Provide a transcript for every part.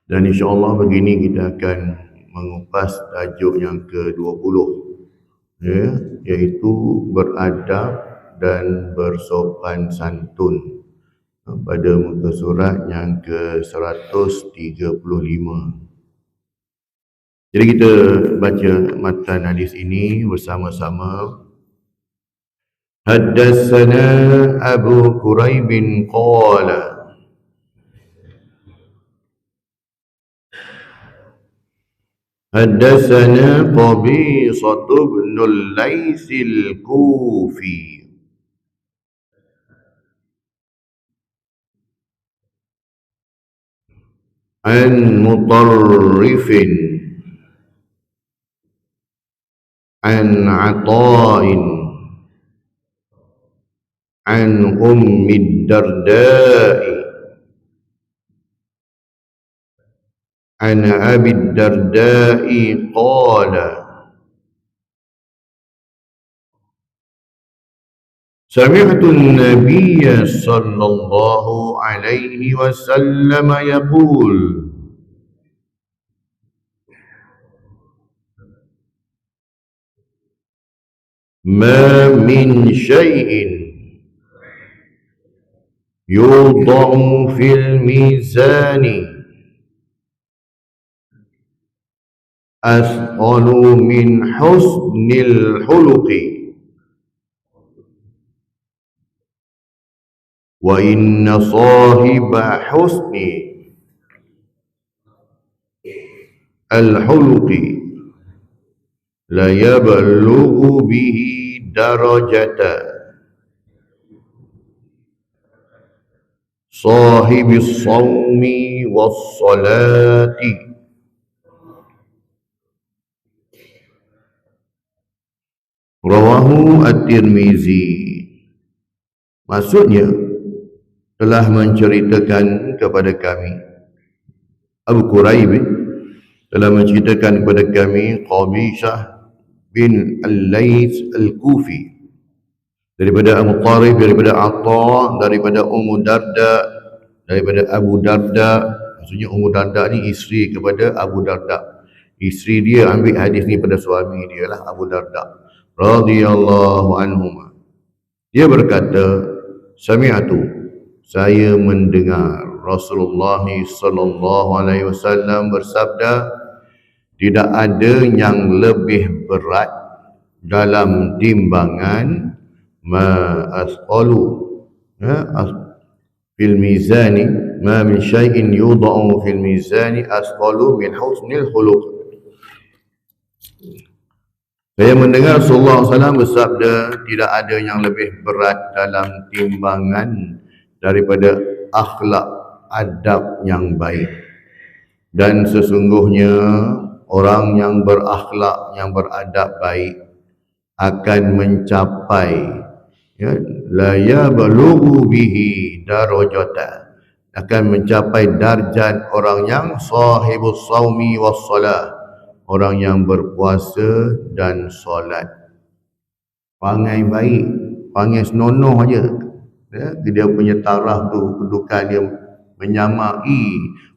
Dan insya-Allah begini kita akan mengupas tajuk yang ke-20, ya, iaitu beradab dan bersopan santun, pada muka surat yang ke-135. Jadi kita baca matan hadis ini bersama-sama. Haddatsana Abu Quraib qala Haddatsana Qabisah bin al-Laits al-Kufi an Mutarrif an Ata'in an Ummi Darda'i an Abi Darda'i qala Sami'tu an-nabiyya sallallahu alaihi wasallam yaqul Ma min syai'in yudha'u fil mizani asqalu min husnil khuluqi wa inna sahiba husni al-khuluqi la yablughu bihi darajata sahibis sawmi was salati Rawahu At-Tirmizi. Maksudnya telah menceritakan kepada kami, Abu Quraib telah menceritakan kepada kami Qabisah bin al-Laits al-Kufi daripada Abu Qarib, daripada Atta, daripada Ummu Darda, daripada Abu Darda. Maksudnya Ummu Darda ni isteri kepada Abu Darda. Isteri dia ambil hadis ni pada suami dia lah, Abu Darda radhiyallahu anhuma. Dia berkata, Sami'atu, saya mendengar Rasulullah sallallahu alaihi wasallam bersabda, tidak ada yang lebih berat dalam timbangan ma asqalu fil mizani, ma min syai'in yudha'u fil mizani asqalu min husnil khuluq. Saya mendengar Rasulullah SAW bersabda, tidak ada yang lebih berat dalam timbangan daripada akhlak adab yang baik. Dan sesungguhnya orang yang berakhlak, yang beradab baik akan mencapai, ya, la yablughu bihi darajata, akan mencapai darjat orang yang sahibus saumi was salah, orang yang berpuasa dan solat. Pangai baik, pangai senonoh aja, ya, dia punya taraf tu, kedudukan dia menyamai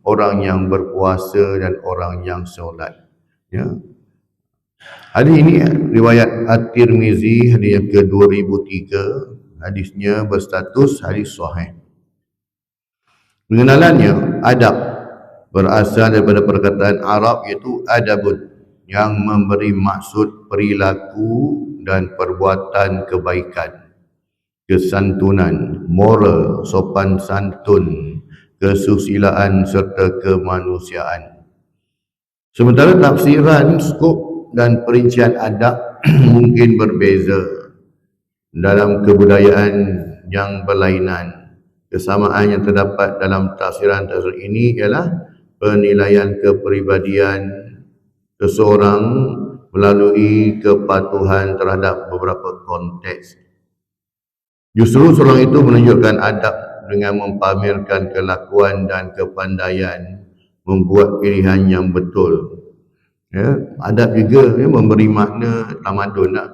orang yang berpuasa dan orang yang solat, ya. Hadis ini riwayat At-Tirmizi, hadis yang ke-2003. Hadisnya berstatus hadis sahih. Pengenalannya, adab berasal daripada perkataan Arab, iaitu adabun, yang memberi maksud perilaku dan perbuatan kebaikan, kesantunan, moral, sopan santun, kesusilaan serta kemanusiaan. Sementara tafsiran, skop dan perincian adab mungkin berbeza dalam kebudayaan yang berlainan. Kesamaan yang terdapat dalam tafsiran ini ialah penilaian kepribadian seseorang melalui kepatuhan terhadap beberapa konteks. Justru seorang itu menunjukkan adab dengan mempamerkan kelakuan dan kepandaian membuat pilihan yang betul. Ya, adab juga, ya, memberi makna tamadun lah.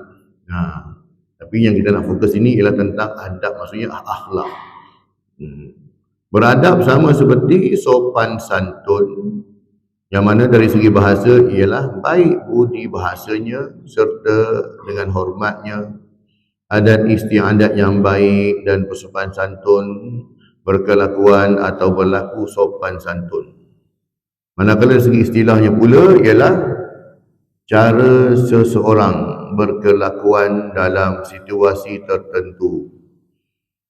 Tapi yang kita nak fokus ini ialah tentang adab, maksudnya akhlak. Beradab sama seperti sopan santun, yang mana dari segi bahasa ialah baik budi bahasanya serta dengan hormatnya, adat istiadat yang baik dan bersopan santun, berkelakuan atau berlaku sopan santun. Manakala dari segi istilahnya pula ialah cara seseorang berkelakuan dalam situasi tertentu,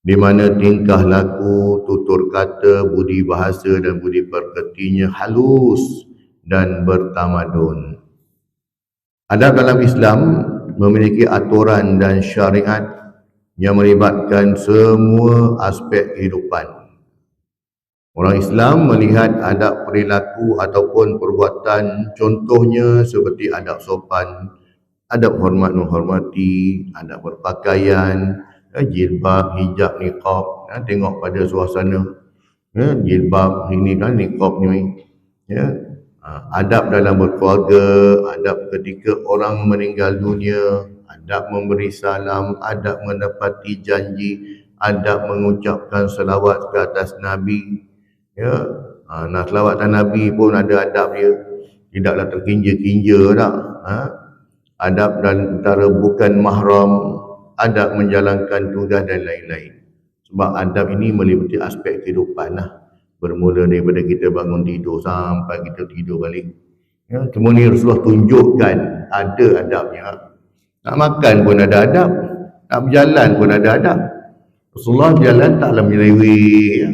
di mana tingkah laku, tutur kata, budi bahasa dan budi pekertinya halus dan bertamadun. Adab dalam Islam memiliki aturan dan syariat yang melibatkan semua aspek kehidupan. Orang Islam melihat adab perilaku ataupun perbuatan, contohnya seperti adab sopan, adab hormat menghormati, adab berpakaian, jilbab, hijab, niqab, tengok pada suasana, jilbab ini kan, niqab ni, adab dalam berkeluarga, adab ketika orang meninggal dunia, adab memberi salam, adab mendapati janji, adab mengucapkan selawat ke atas Nabi, nah selawatan Nabi pun ada adab dia, tidaklah terkinja-kinja tak, adab dan antara bukan mahram, adab menjalankan tugas dan lain-lain. Sebab adab ini meliputi aspek kehidupan lah. Bermula daripada kita bangun tidur sampai kita tidur balik. Semua ni Rasulullah tunjukkan ada adabnya. Nak makan pun ada adab, nak berjalan pun ada adab. Rasulullah berjalan taklah menyeleweng,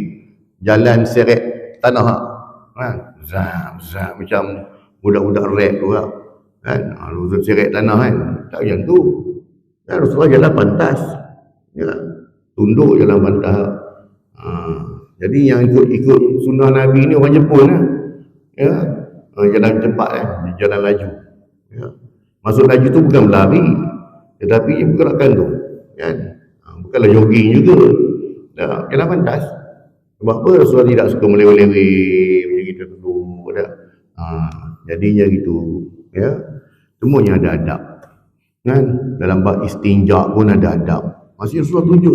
jalan seret tanah, zam macam budak-budak rap tu lah. Luzut seret tanah kan, tak macam tu. Rasulullah jalan pantas, tunduk jalan pantas. Jadi yang ikut sunnah Nabi ni orang Jepun lah, jalan cepat jalan laju. Maksud laju tu bukan berlari, tetapi pergerakan tu, bukanlah jogging juga. Jalan pantas. Sebab apa? Rasulullah tidak suka meleweh-leweh macam kita duduk. Jadinya gitu, semuanya ada adab. Dalam bab istinja pun ada adab. Maksudnya Rasulullah tunjuk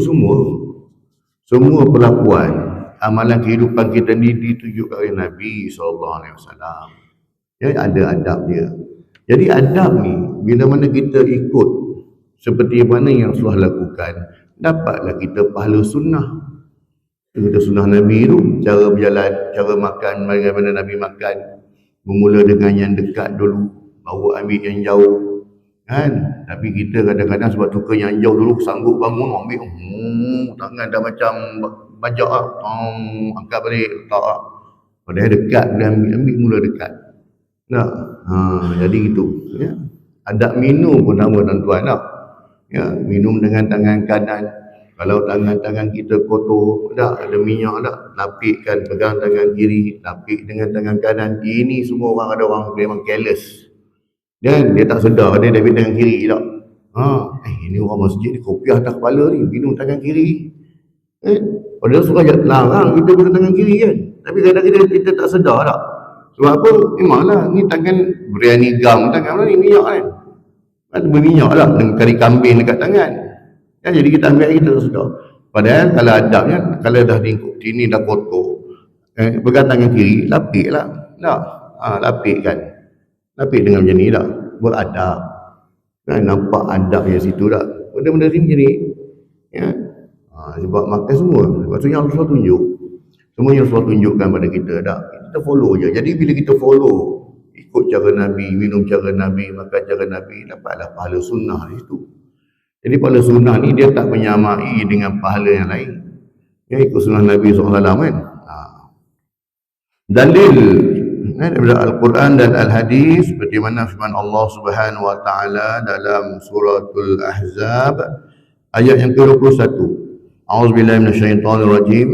semua perlakuan, amalan kehidupan kita ni ditunjukkan oleh Nabi SAW. Ada adab dia. Jadi adab ni, bila mana kita ikut seperti mana yang Rasulullah lakukan, dapatlah kita pahala sunnah. Kita sunnah Nabi tu, cara berjalan, cara makan, bagaimana Nabi makan, bermula dengan yang dekat dulu, baru ambil yang jauh, tapi kita kadang-kadang sebab suka yang jauh dulu, sanggup bangun ambil, tangan dah macam bajak angkat balik, tak, padahal dekat, dia ambil mula dekat. Jadi gitu. Adab minum pun nama tuan-tuan lah. Minum dengan tangan kanan. Kalau tangan-tangan kita kotor, ada minyak lapikkan, pegang tangan kiri, lapik dengan tangan kanan. Ini semua orang, ada orang memang careless. Dan dia tak sedar dia ambil tangan kiri tak. Ini orang masjid ni kopiah atas kepala ni, minum tangan kiri. Padahal surah larang kita guna tangan kiri kan. Tapi kadang-kadang kita tak sedar tak. Sebab apa? Memanglah ni tangan biryani gam, tangan mana ni minyak kan. Ada berminyak lah dengan kari kambing dekat tangan. Jadi kita ambil kita tak sedar. Padahal kalau adabnya, kalau dah sini dah kotor, pegang tangan kiri, lapik lah. Lapik kan. Lapik dengan macam ni tak. Beradab. Nampak adab yang situ tak. Benda-benda sini macam ni. Sebab makan semua. Sebab tu yang Rasulullah tunjuk. Semua yang Rasulullah tunjukkan pada kita tak. Kita follow je. Jadi bila kita follow, ikut cara Nabi, minum cara Nabi, makan cara Nabi, dapatlah pahala sunnah di situ. Jadi pahala sunnah ni dia tak menyamai dengan pahala yang lain. Ikut sunnah Nabi SAW kan. Dalil daripada Al-Quran dan Al-Hadis, seperti mana firman Allah Subhanahu Wa Taala dalam suratul Ahzab ayat yang ke-21. A'udzubillahi minasyaitonir rajim.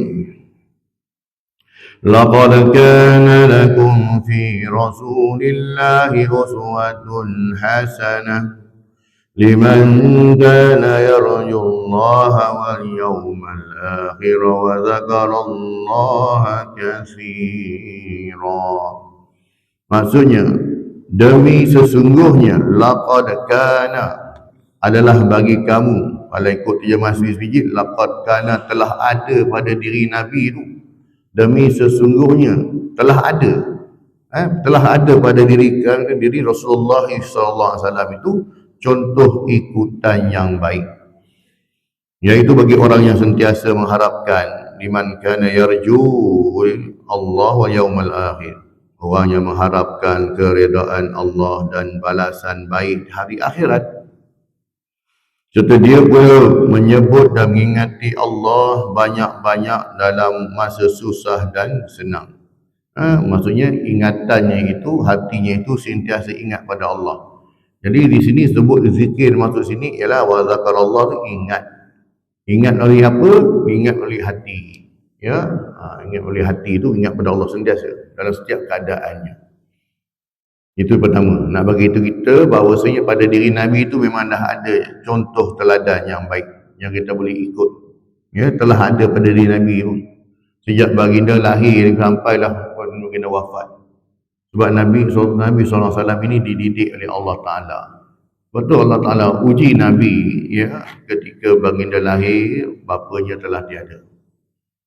Laqad kana lakum fi Rasulillahi uswatun hasanah liman kana yarjullaha wal yawmal akhir wa dzakarallaha katsira. Maksudnya, demi sesungguhnya laqad kana adalah bagi kamu, kalau ikut terjemah sedikit, laqad kana telah ada pada diri Nabi itu demi sesungguhnya telah ada pada diri Rasulullah SAW itu contoh ikutan yang baik, yaitu bagi orang yang sentiasa mengharapkan, liman kana yarju Allah wa yaumal akhir, orang yang mengharapkan keredaan Allah dan balasan baik hari akhirat, serta dia pula menyebut dan mengingati Allah banyak-banyak dalam masa susah dan senang. Maksudnya ingatannya itu, hatinya itu sentiasa ingat pada Allah. Jadi di sini sebut zikir, maksud sini ialah wa zakarallah, tu ingat oleh apa? Ingat oleh hati, ya. Ingat oleh hati itu ingat pada Allah sentiasa dalam setiap keadaannya. Itu pertama, nak bagi itu kita bahawasanya pada diri Nabi itu memang dah ada contoh teladan yang baik yang kita boleh ikut, ya. Telah ada pada diri Nabi itu sejak baginda lahir sampailah baginda wafat. Sebab Nabi SAW ini dididik oleh Allah Ta'ala. Betul, Allah Ta'ala uji Nabi, ya, ketika baginda lahir, bapanya telah tiada.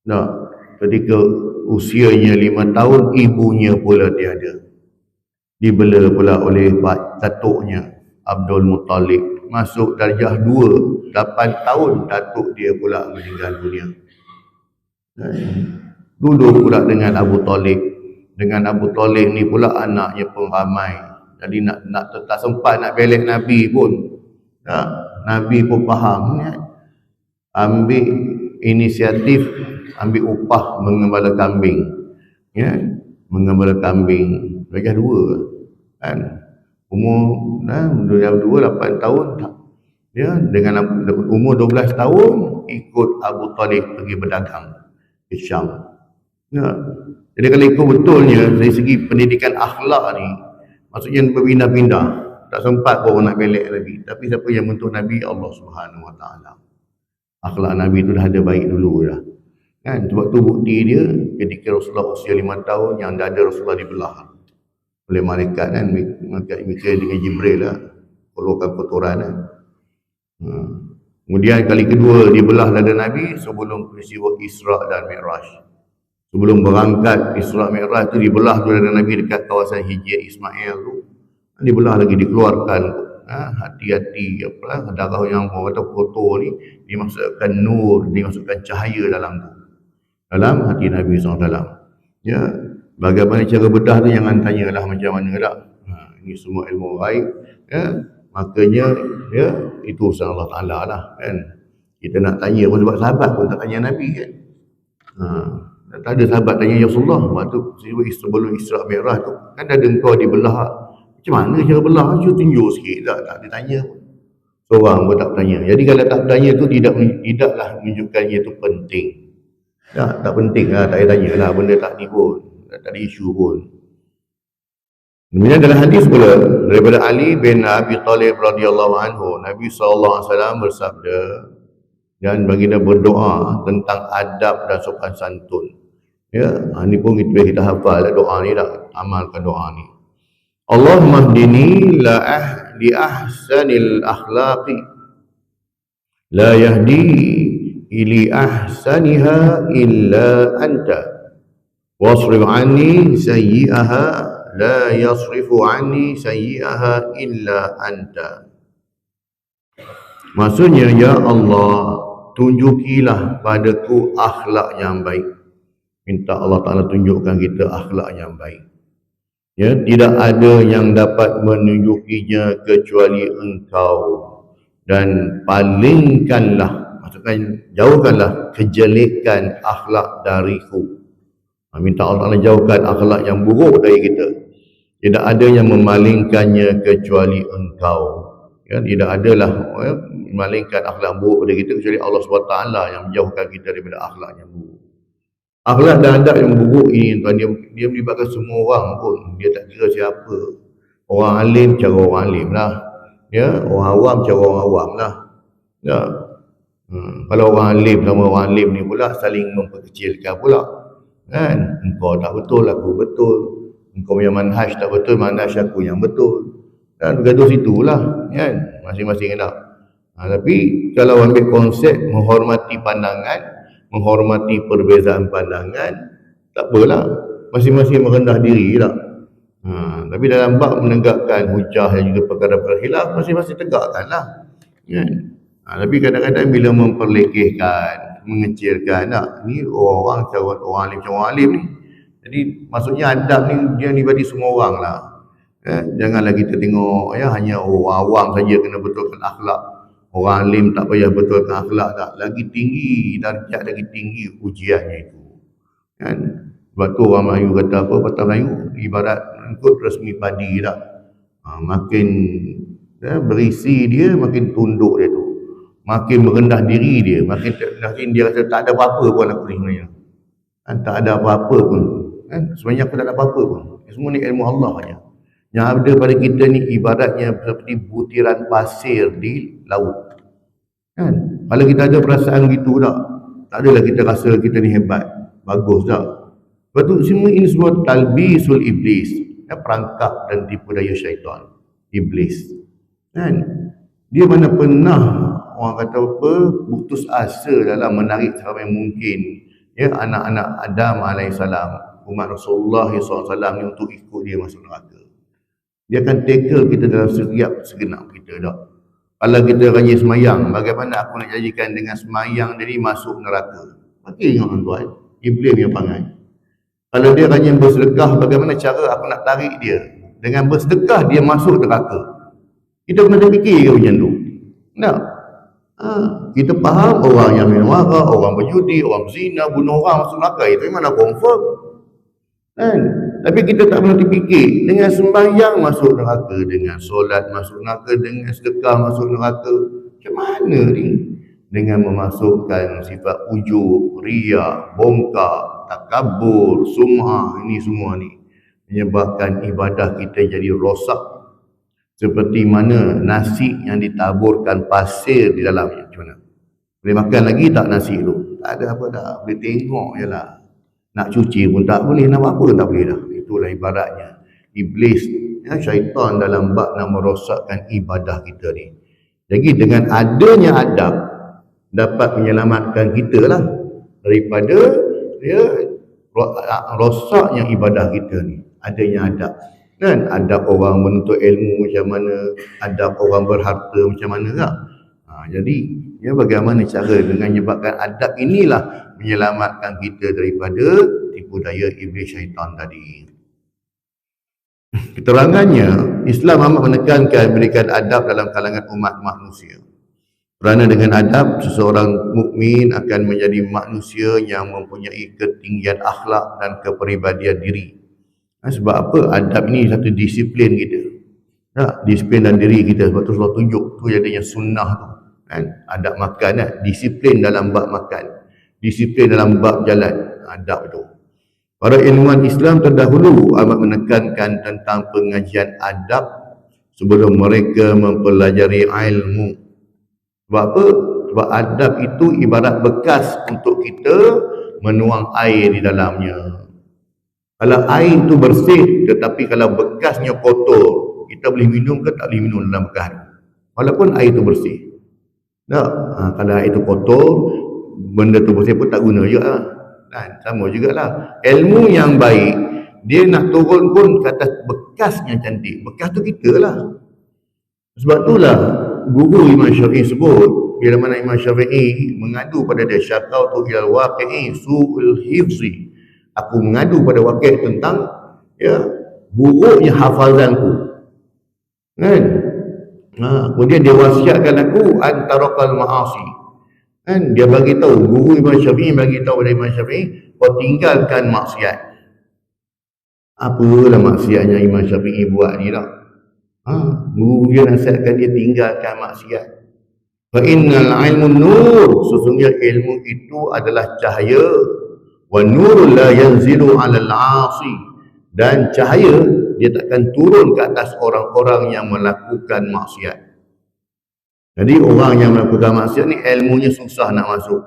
Nah, ketika usianya 5 tahun, ibunya pula tiada. Dibela pula oleh datuknya Abdul Muttalib. Masuk darjah 2, 8 tahun datuk dia pula meninggal dunia. Duduk pula dengan Abu Talib. Dengan Abu Talib ni pula anaknya pun ramai. Jadi tak sempat nak belek Nabi pun. Nabi pun faham, ya. Ambil inisiatif, ambil upah mengembala kambing, ya. Mengembala kambing darjah 2 kan. Umur 8 tahun, ya. Dengan umur 12 tahun ikut Abu Talib pergi berdagang ke Syam, ya. Jadi kalau ikut betulnya dari segi pendidikan akhlak ni, maksudnya berpindah-pindah, tak sempat pun nak belek lagi. Tapi siapa yang bentuk Nabi? Allah Subhanahu Wa Taala. Akhlak Nabi tu dah ada baik dulu dah, kan. Sebab tu bukti dia ketika Rasulullah usia 5 tahun, yang dada Rasulullah dibelah oleh malaikat, kan. Malaikat Mikail dengan Jibril lah, keluarkan kotoran, kan. Kemudian kali kedua dibelah dada Nabi sebelum peristiwa Isra dan Mi'raj. Sebelum berangkat Isra Mi'raj tu dibelah tu dada Nabi dekat kawasan Hijr Ismail tu. Dibelah lagi, dikeluarkan hati-hati darah yang orang kata kotor ni, dimasukkan nur, dimasukkan cahaya dalam hati Nabi SAW. Ya, bagaimana cara bedah tu jangan tanyalah macam mana dah. Ini semua ilmu ghaib, ya. Makanya, ya, itu urusan Allah Ta'ala lah, kan. Kita nak tanya pun sebab sahabat pun tak tanya Nabi, kan. Tak ada sahabat tanya ya Rasulullah waktu sebelum Isra Mi'raj tu, kan ada engkau dibelah, macam mana cara belah? Tunjuk sikit. Tak ditanya pun. Seorang pun tak bertanya. Jadi kalau tak bertanya tu tidaklah menunjukkan ia tu penting. Tak penting lah, tak payah tanya lah benda tak ni pun, tak ada isu pun. Kemudian dalam hadis pula daripada Ali bin Abi Talib radhiyallahu anhu, Nabi SAW bersabda, dan baginda berdoa tentang adab dan sopan santun. Ya, ini pun kita hafal doa ni, dah amalkan doa ni. Allahumma hdini li ahsanil akhlaqi la yahdi ili ahsaniha illa anta wasrif anni sayyi'aha la yasrifu anni sayyi'aha illa anta. Maksudnya, ya Allah, tunjukilah padaku akhlak yang baik. Minta Allah Ta'ala tunjukkan kita akhlak yang baik. Ya, tidak ada yang dapat menunjukinya kecuali Engkau, dan palingkanlah, maksudnya jauhkanlah kejelekan akhlak dariku. Minta Allah Ta'ala jauhkan akhlak yang buruk dari kita. Tidak ada yang memalingkannya kecuali Engkau. Ya, tidak adalah memalingkan akhlak buruk dari kita kecuali Allah SWT yang menjauhkan kita daripada akhlak yang buruk. Akhlak dan adab yang buruk ini, tuan, dia melibatkan semua orang pun. Dia tak kira siapa. Orang alim cara orang alim lah, ya. Orang awam cara orang awam lah, ya. Kalau orang alim sama orang alim ni pula saling memperkecilkan pula, kan. Engkau tak betul, aku betul. Engkau punya manhaj tak betul, manhaj aku yang betul. Dan bergaduh situlah, kan. Masing-masing nak. Tapi kalau ambil konsep menghormati pandangan, menghormati perbezaan pandangan, tak apalah, masing-masing merendah diri lah. Tapi dalam bab menegakkan hujah dan juga perkara-perkara khilaf, masing-masing tegakkanlah, kan? Tapi kadang-kadang bila memperlekehkan, mengecilkan, ni orang alim macam orang alim ni. Jadi maksudnya adab ni dia dibagi semua orang lah. Janganlah kita tengok hanya orang awam saja kena betulkan akhlak. Orang alim tak payah betulkan akhlak tak. Lagi tinggi, darjat lagi tinggi ujiannya itu. Kan? Sebab tu orang Melayu kata apa, patah Melayu ibarat ikut resmi padi tak. Makin berisi dia, makin tunduk dia tu. Makin merendah diri dia, makin dia rasa tak ada apa-apa pun aku ni sebenarnya. Tak ada apa-apa pun. Sebenarnya aku tak ada apa-apa pun. Semua ni ilmu Allah saja. Yang ada pada kita ni ibaratnya seperti butiran pasir di laut. Kan? Kalau kita ada perasaan gitu tak adalah kita rasa kita ni hebat, bagus tak. Sebab tu semua ini semua talbisul iblis, perangkap dan tipu daya syaitan, iblis. Kan? Dia mana pernah orang kata apa, putus asa dalam menarik seramai mungkin anak-anak Adam alaihissalam, umat Rasulullah SAW ni untuk ikut dia masuk neraka. Dia akan tackle kita dalam setiap segenap kita tak. Kalau kita rajin semayang, bagaimana aku nak jadikan dengan semayang dia ni masuk neraka? Bagi ingat tuan, iblis punya perangai. Kalau dia rajin bersedekah, bagaimana cara aku nak tarik dia? Dengan bersedekah dia masuk neraka. Kita pernah terfikir ke macam tu? Tak. Kita faham orang yang minum arak, orang berjudi, orang berzina, bunuh orang masuk neraka. Itu mana confirm? Kan? Tapi kita tak pernah terfikir dengan sembahyang masuk neraka, dengan solat masuk neraka, dengan sedekah masuk neraka. Macam mana ni? Dengan memasukkan sifat ujub, riya, bongkar, takabur, sum'ah, ini semua ni menyebabkan ibadah kita jadi rosak. Seperti mana nasi yang ditaburkan pasir di dalamnya. Macam mana? Boleh makan lagi tak nasi tu? Tak ada apa dah. Boleh tengok je lah. Nak cuci pun tak boleh. Nak apa pun tak boleh dah. Itulah ibaratnya. Iblis, syaitan dalam bab nak merosakkan ibadah kita ni. Jadi dengan adanya adab, dapat menyelamatkan kita lah daripada rosaknya ibadah kita ni. Adanya adab. Kan? Adab orang menuntut ilmu macam mana, adab orang berharta macam mana tak? Jadi bagaimana cara dengan menyebabkan adab inilah menyelamatkan kita daripada tipu daya iblis syaitan tadi. Keterangannya, Islam amat menekankan berikan adab dalam kalangan umat manusia. Kerana dengan adab, seseorang mukmin akan menjadi manusia yang mempunyai ketinggian akhlak dan kepribadian diri. Sebab apa? Adab ni satu disiplin kita. Disiplin dan diri kita. Sebab tu selalu tunjuk tu jadinya sunnah tu. Kan? Adab makan, disiplin dalam bab makan, disiplin dalam bab jalan, adab itu. Para ilmuwan Islam terdahulu amat menekankan tentang pengajian adab sebelum mereka mempelajari ilmu. Sebab apa? Sebab adab itu ibarat bekas untuk kita menuang air di dalamnya. Kalau air itu bersih, tetapi kalau bekasnya kotor, kita boleh minum ke tak boleh minum dalam bekas itu? Walaupun air itu bersih. Tak? Kalau air itu kotor, benda itu bersih pun tak guna juga lah. Sama jugalah. Ilmu yang baik, dia nak turun pun ke atas bekasnya cantik. Bekas tu kita lah. Sebab itulah guru Imam Syafi'i sebut, bila mana Imam Syafi'i mengadu pada dia, syakautu ilal waqi'i su'ul hifzi. Aku mengadu pada wakil tentang buruknya hafazanku. Kan? Kemudian dia wasiatkan aku antarakal ma'asi. Kan? Dia bagi tahu, guru Imam Syafi'i bagi tahu pada Imam Syafi'i, kau tinggalkan maksiat. Apalah maksiatnya Imam Syafi'i buat ni tak? Guru dia nasihatkan dia tinggalkan maksiat. Fa innal ilmu nur, sesungguhnya ilmu itu adalah cahaya. Wa nurul la yanzilu 'alal 'asi, dan cahaya dia takkan turun ke atas orang-orang yang melakukan maksiat. Jadi orang yang melakukan maksiat ni ilmunya susah nak masuk.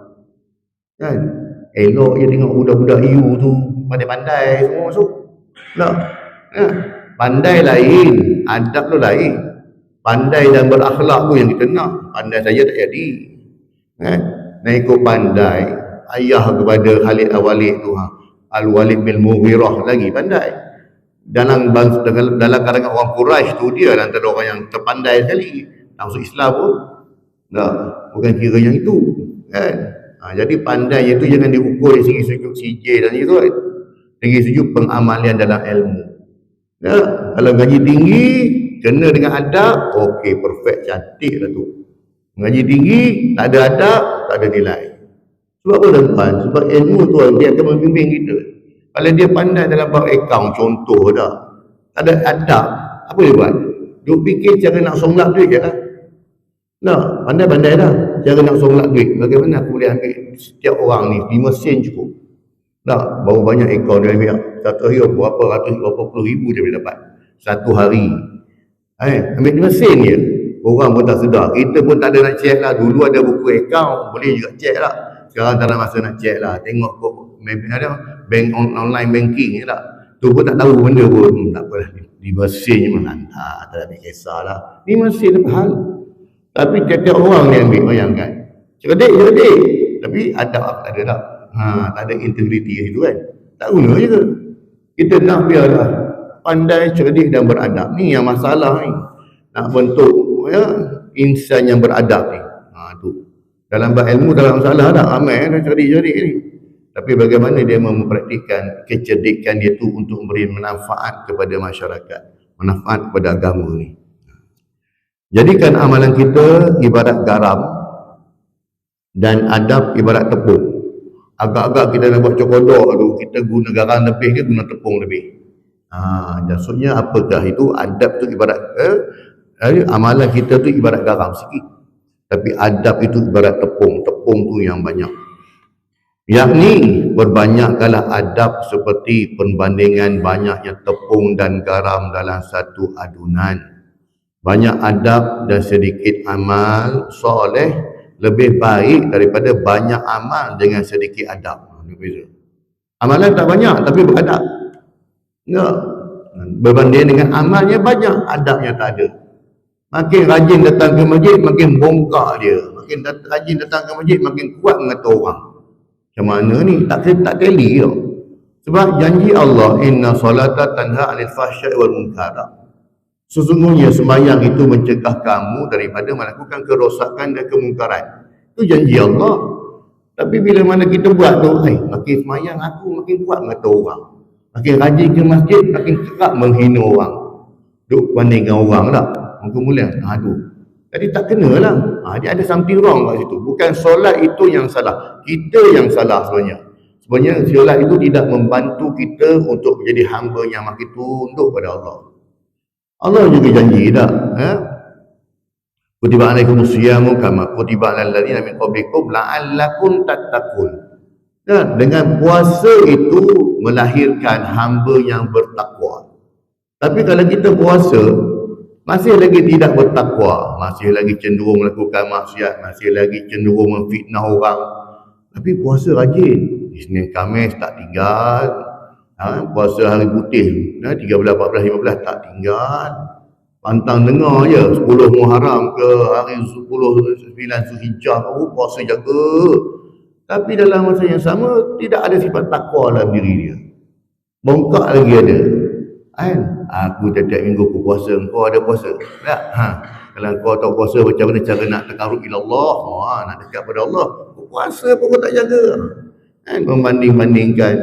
Kan? Elok je tengok budak-budak EU tu pandai-pandai semua masuk. Tak? Pandai lain, adab tu lain. Pandai dan berakhlak tu yang kita nak. Pandai saja tak jadi. Nak ikut pandai ayah kepada Khalid Awalid tu, Al-Walid bin Mughirah lagi pandai. Dalam kalangan orang Quraisy tu dia antara orang yang terpandai sekali. Masuk Islam pun tak, bukan kira yang itu kan. Jadi pandai itu jangan diukur dari segi sujud CJ dan itu kan. Dari segi pengamalian dalam ilmu. Ya, kalau gaji tinggi kena dengan adab, okey, perfect, cantik lah tu. Gaji tinggi tak ada adab, tak ada nilai. Sebab apa tuan? Sebab ilmu tu dia akan membimbing kita. Kalau dia pandai dalam bab akaun contoh dah, tak ada adab, apa dia buat? Dia fikir cara nak solat duit je lah. Nah, pandai-pandai dah cara nak solat duit. Bagaimana aku boleh ambil setiap orang ni 5 sen cukup? Tak, baru banyak akaun dia ambil. Satu hari berapa puluh ribu dia boleh dapat satu hari. Ambil 5 sen je. Orang pun tak sedar. Kita pun tak ada nak check lah. Dulu ada buku akaun, boleh juga check lah. Sekarang tak ada masa nak check lah. Tengok kok ada bank online banking je lah. Tu pun tak tahu benda pun. Tak apalah, 5 sen je mengantar. Tak ada kisahlah. 5 sen apa hal? Tapi tiap-tiap orang ni ambil, bayangkan. Cerdik. Tapi adab tak ada tak. Tak ada integriti itu kan. Tak guna je ke? Kita nak biarlah pandai, cerdik dan beradab. Ni yang masalah ni. Nak bentuk insan yang beradab ni. Tu. Dalam bab ilmu dalam masalah tak ramai yang cerdik-cerdik ni. Tapi bagaimana dia mempraktikkan kecerdikan dia tu untuk memberi manfaat kepada masyarakat, manfaat kepada agama ni. Jadikan amalan kita ibarat garam dan adab ibarat tepung. Agak-agak kita nak buat cokodok tu, kita guna garam lebih ke guna tepung lebih? Maksudnya apakah itu? Adab tu ibarat amalan kita tu ibarat garam sikit, tapi adab itu ibarat tepung tu yang banyak. Yakni berbanyakkanlah adab seperti perbandingan banyaknya tepung dan garam dalam satu adunan. Banyak adab dan sedikit amal soleh lebih baik daripada banyak amal dengan sedikit adab. Amalan tak banyak tapi beradab. Enggak. Berbanding dengan amalnya banyak, adabnya tak ada. Makin rajin datang ke masjid, makin bongkak dia. Makin rajin datang ke masjid, makin kuat mengata orang. Macam mana ni? Tak teli tau. Sebab janji Allah, inna salata tanha 'anil fahsya'i wal munkar. Sesungguhnya sembahyang itu mencegah kamu daripada melakukan kerosakan dan kemungkaran. Itu janji Allah. Tapi bila mana kita buat tu, makin sembahyang aku makin kuat mengata orang. Makin rajin ke masjid, makin kerap menghina orang. Duk bandingkan orang tak? Kemudian, tu. Jadi tak kena lah. Dia ada something wrong kat situ. Bukan solat itu yang salah. Kita yang salah sebenarnya. Sebenarnya solat itu tidak membantu kita untuk menjadi hamba yang makin tunduk pada Allah. Allah juga janji tak? Kutiba alaikumus siyamu kama kutiba alal ladzina min qablikum la'allakum tattaqun. Dengan puasa itu melahirkan hamba yang bertakwa. Tapi kalau kita puasa masih lagi tidak bertakwa, masih lagi cenderung melakukan maksiat, masih lagi cenderung memfitnah orang, tapi puasa rajin, Isnin Khamis tak tinggal, puasa hari putih 13, 14, 15 tak tinggal, pantang dengar je 10 Muharram ke hari 10 9 Zulhijjah puasa jaga. Tapi dalam masa yang sama tidak ada sifat takwa dalam diri dia. Bongkak lagi ada. Aku tiap-tiap minggu aku puasa, kau ada puasa? Tak? Kalau kau tak puasa, macam mana cara nak takarrub ila Allah? Nak dekat pada Allah. Kau puasa pun kau tak jaga. Membanding-bandingkan.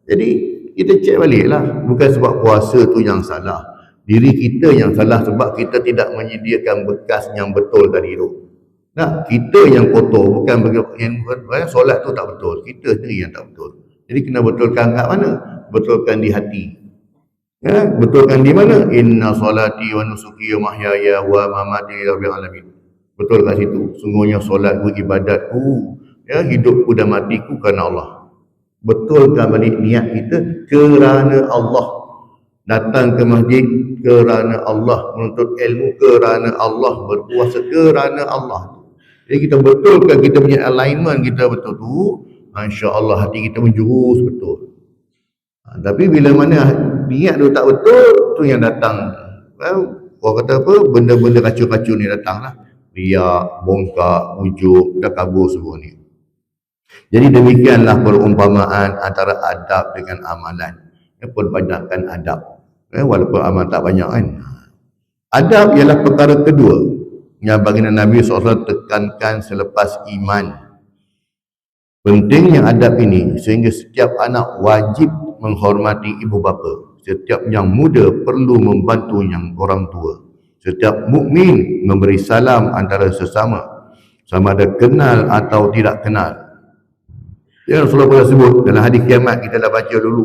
Jadi kita cek balik lah. Bukan sebab puasa tu yang salah. Diri kita yang salah sebab kita tidak menyediakan bekas yang betul tadi tu. Kita yang kotor, bukan yang solat tu tak betul. Kita sendiri yang tak betul. Jadi kena betulkan kat mana? Betulkan di hati. Betulkan di mana? Inna salati wa nusuki wa mahyaya wa mamati rabbil alamin. Betul kat situ. Sungguhnya solatku, ibadatku, hidupku dan matiku kerana Allah. Betulkan balik niat kita kerana Allah. Datang ke masjid kerana Allah, menuntut ilmu kerana Allah, berpuasa kerana Allah. Jadi kita betulkan kita punya alignment kita betul tu, insya-Allah hati kita menjurus betul. Tapi bila mana niat tu tak betul, tu yang datang. Orang kata apa? Benda-benda kacau-kacau ni datanglah. Riak, bongkak, ujub, dah kabur semua ni. Jadi demikianlah perumpamaan antara adab dengan amalan. Perbanyakkan adab. Walaupun amal tak banyak kan. Adab ialah perkara kedua yang baginda Nabi SAW tekankan selepas iman. Pentingnya adab ini sehingga setiap anak wajib menghormati ibu bapa. Setiap yang muda perlu membantu yang orang tua. Setiap mukmin memberi salam antara sesama, sama ada kenal atau tidak kenal. Ya, Rasulullah pernah sebut dalam hadis kiamat, kita dah baca dulu.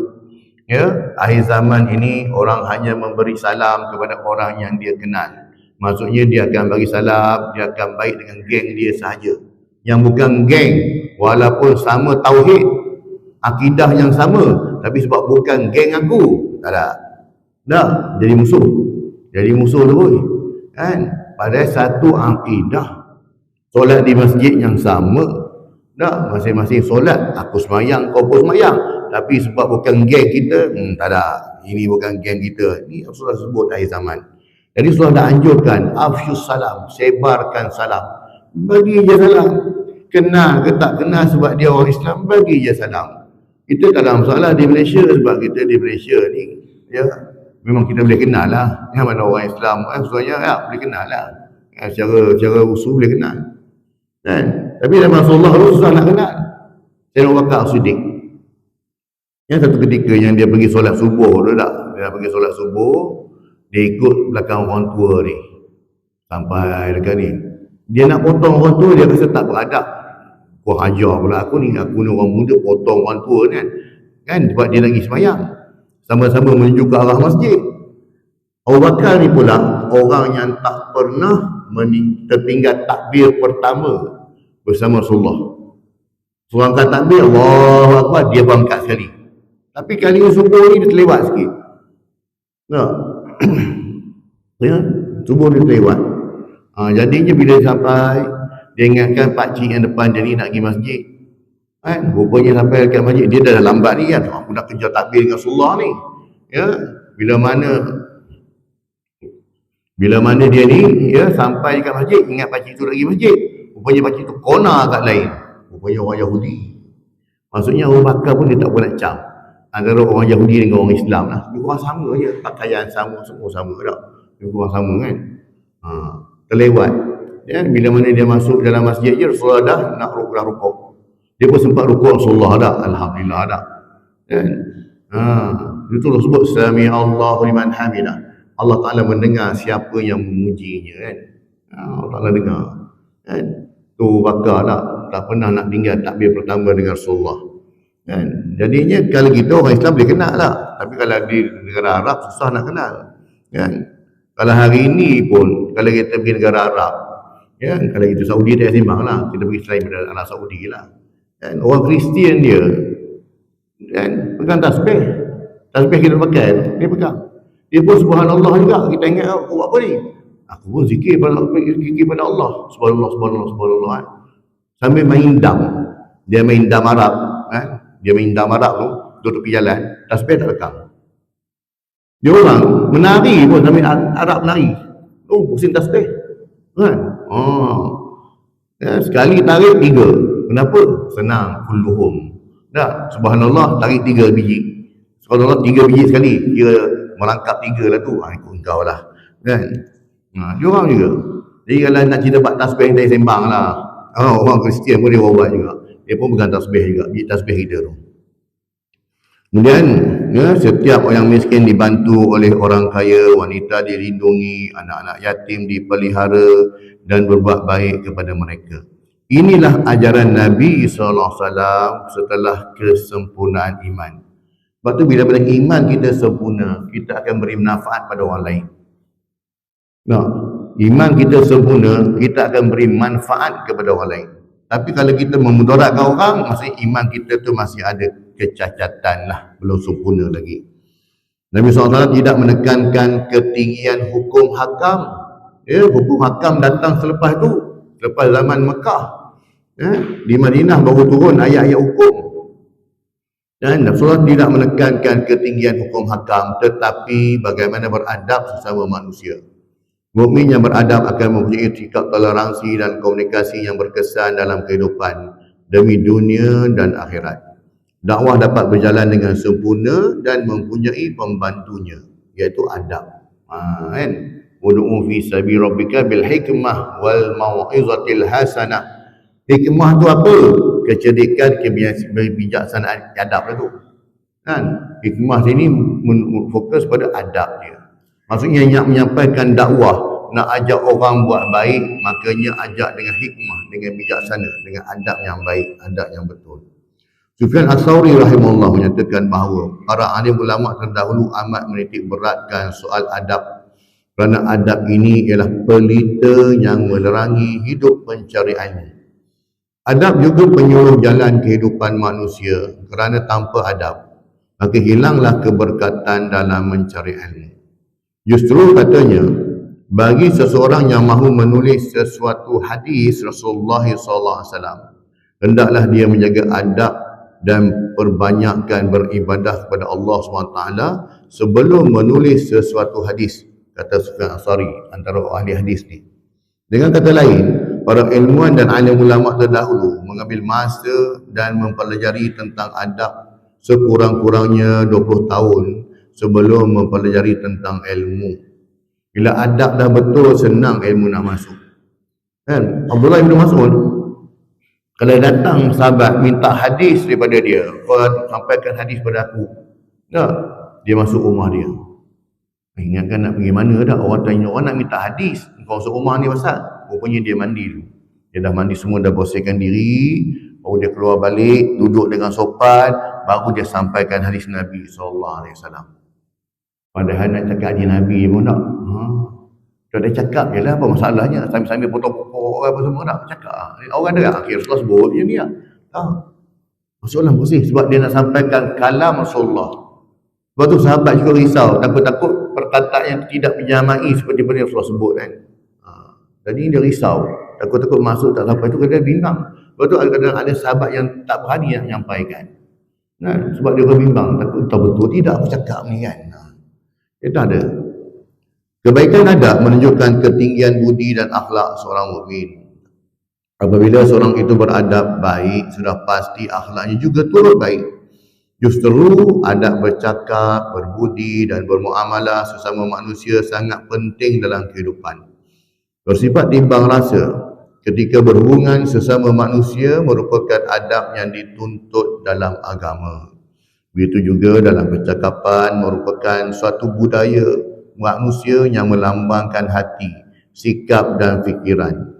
Ya, akhir zaman ini orang hanya memberi salam kepada orang yang dia kenal. Maksudnya dia akan bagi salam, dia akan baik dengan geng dia sahaja. Yang bukan geng, walaupun sama tauhid, akidah yang sama, tapi sebab bukan geng aku, tak ada. Dah, jadi musuh. Jadi musuh tu boy. Kan? Padahal satu akidah. Solat di masjid yang sama. Dah, masing-masing solat, aku semayang, kau pun semayang. Tapi sebab bukan geng kita, tak ada. Ini bukan geng kita. Ini Rasulullah sebut akhir zaman. Jadi Rasulullah dah anjurkan, afsyus salam, sebarkan salam. Bagi je salam. Kenal ke tak kenal sebab dia orang Islam, bagi je salam. Kita tak ada masalah di Malaysia sebab kita di Malaysia ni, ya, memang kita boleh kenal lah. Yang mana orang Islam, sebenarnya ya, boleh kenal lah. Secara usul boleh kenal. Kan? Tapi dalam Rasulullah susah nak kenal. Saya Abu Bakar Siddiq. Yang satu ketika yang dia pergi solat subuh tu tak? Dia pergi solat subuh, dia ikut belakang orang tua ni. Sampai dekat ni. Dia nak potong orang tua, dia rasa tak beradab. Kau hajar pula aku ni orang muda potong orang tua ni kan. Kan? Sebab dia lagi semayang. Sama-sama menuju ke arah masjid. Abu Bakar ni pula orang yang tak pernah tertinggal takbir pertama bersama Rasulullah. Surangkan takbir, Allahu Akbar, dia bangkat sekali. Tapi kali subuh ni dia terlewat sikit. Nah. Ya, subuh dia terlewat. Jadinya bila sampai, dia ingatkan pakcik yang depan dia ni nak pergi masjid. Kan? Rupanya sampai dekat masjid, dia dah lambat ni kan. Aku nak kejar takbir dengan Rasulullah ni. Ya, bila mana dia ni, ya, sampai dekat masjid, ingat pakcik tu lagi masjid. Rupanya pakcik tu kona kat lain. Rupanya orang Yahudi. Maksudnya Abu Bakar pun dia tak pernah cap antara orang Yahudi dengan orang Islam lah. Dia orang sama je, pakaian sama, semua sama tak. Dia orang sama kan. Terlewat. Ya, bila mana dia masuk dalam masjid je, Rasulullah dah nak rukuk. Dia pun sempat rukuk Rasulullah dah. Alhamdulillah dah. Kan? Itu Allah sebut Sami Allahu liman hamidah. Allah Ta'ala mendengar siapa yang memujinya kan. Allah Ta'ala dengar. Kan? Tu Bakar tak pernah nak tinggal takbir pertama dengan Rasulullah. Kan? Jadinya kalau kita orang Islam boleh kenal lah. Tapi kalau di negara Arab susah nak kenal. Kan? Kalau hari ini pun kalau kita pergi negara Arab, ya, kalau kita Saudi dia sembang lah. Kita pergi selain daripada anak Saudi lah. Kan? Orang Kristian dia kan pegang tasbih. Tasbih kita pakai, dia pegang. Dia pun subhanallah juga. Kita ingat aku buat apa ni? Aku pun zikir pada Allah. Subhanallah. Sambil main dam. Dia main dam Arab. Dia main dam Arab tu, duduk di jalan, tasbih tak pegang. Dia orang menari pun sambil Arab menari. Pusing tasbih. Kan? Ya, sekali tarik 3. Kenapa? Senang. Kulluhum. Dah, subhanallah tarik 3 biji. Subhanallah 3 biji sekali. Dia merangkap 3 lah tu. Ikut engkau lah. Kan? Dia orang juga. Jadi kalau nak cerita bab tasbih kita sembang lah. Orang Kristian pun dia buat juga. Dia pun pegang tasbih juga. Biji tasbih kita tu. Kemudian, ya, setiap orang miskin dibantu oleh orang kaya, wanita dilindungi, anak-anak yatim dipelihara dan berbuat baik kepada mereka. Inilah ajaran Nabi SAW setelah kesempurnaan iman. Sebab tu bila iman kita sempurna, kita akan beri manfaat pada orang lain. Iman kita sempurna, kita akan beri manfaat kepada orang lain. Tapi kalau kita memudaratkan orang, maksudnya iman kita tu masih ada kecacatan lah, belum sempurna lagi. Nabi SAW tidak menekankan ketinggian hukum hakam. Ya, hukum hakam datang selepas tu, selepas zaman Mekah. Ya, di Madinah baru turun ayat-ayat hukum. Dan Rasulullah tidak menekankan ketinggian hukum hakam, tetapi bagaimana beradab sesama manusia. Mukmin yang beradab akan mempunyai sikap toleransi dan komunikasi yang berkesan dalam kehidupan. demi dunia dan akhirat. Dakwah dapat berjalan dengan sempurna dan mempunyai pembantunya, iaitu adab. Kan? Ud'u fi sabil rabbika bil hikmah wal mau'izatil hasanah. Hikmah tu apa? Kecerdikan, kebijaksanaan, adab itu. Kan? Hikmah sini fokus pada adab dia. Maksudnya yang menyampaikan dakwah, nak ajak orang buat baik, makanya ajak dengan hikmah, dengan bijaksana, dengan adab yang baik, adab yang betul. Sufyan Ats-Tsauri rahimahullah menyatakan bahawa para alim ulama terdahulu amat menitik beratkan soal adab, kerana adab ini ialah pelita yang menerangi hidup pencari ilmu. Adab juga penyuluh jalan kehidupan manusia, kerana tanpa adab, maka hilanglah keberkatan dalam mencari ilmu. Justru katanya, bagi seseorang yang mahu menulis sesuatu hadis Rasulullah SAW, hendaklah dia menjaga adab dan perbanyakkan beribadah kepada Allah SWT sebelum menulis sesuatu hadis, kata Sufyan Ats-Tsauri, antara ahli hadis ni. Dengan kata lain, para ilmuwan dan alim ulama terdahulu mengambil masa dan mempelajari tentang adab sekurang-kurangnya 20 tahun sebelum mempelajari tentang ilmu. Bila adab dah betul, senang ilmu nak masuk. Kan? Abdullah bin Mas'ud, kalau datang sahabat minta hadis daripada dia, sampaikan hadis pada aku, tak, dia masuk rumah dia. Ingatkan nak pergi mana dah, orang tanya, orang nak minta hadis, kau masuk rumah ni pasal? Rupanya dia mandi dulu. Dia dah mandi semua, dah bersihkan diri, baru dia keluar balik, duduk dengan sopan, baru dia sampaikan hadis Nabi SAW. Padahal nak cakap hadis Nabi pun tak. Kalau dia cakap je lah, apa masalahnya? Sambil-sambil potong pokok apa semua tak cakap. Orang ada akhir Rasulullah sebut je ni lah. Rasulullah bersih sebab dia nak sampaikan kalam Rasulullah. Sebab tu sahabat juga risau, takut-takut perkataan yang tidak menyamai seperti apa yang Rasulullah sebut kan. Jadi dia risau, takut-takut masuk tak sampai tu, dia bimbang. Sebab tu kadang-kadang ada sahabat yang tak berani nak menyampaikan. Sebab dia berbimbang, takut tak betul tidak aku cakap ni kan. Dia tak ada. Kebaikan adab menunjukkan ketinggian budi dan akhlak seorang mukmin. Apabila seorang itu beradab baik, sudah pasti akhlaknya juga turut baik. Justru adab bercakap, berbudi dan bermuamalah sesama manusia sangat penting dalam kehidupan. Bersifat timbang rasa ketika berhubungan sesama manusia merupakan adab yang dituntut dalam agama. Begitu juga dalam percakapan merupakan suatu budaya manusia yang melambangkan hati, sikap dan fikiran.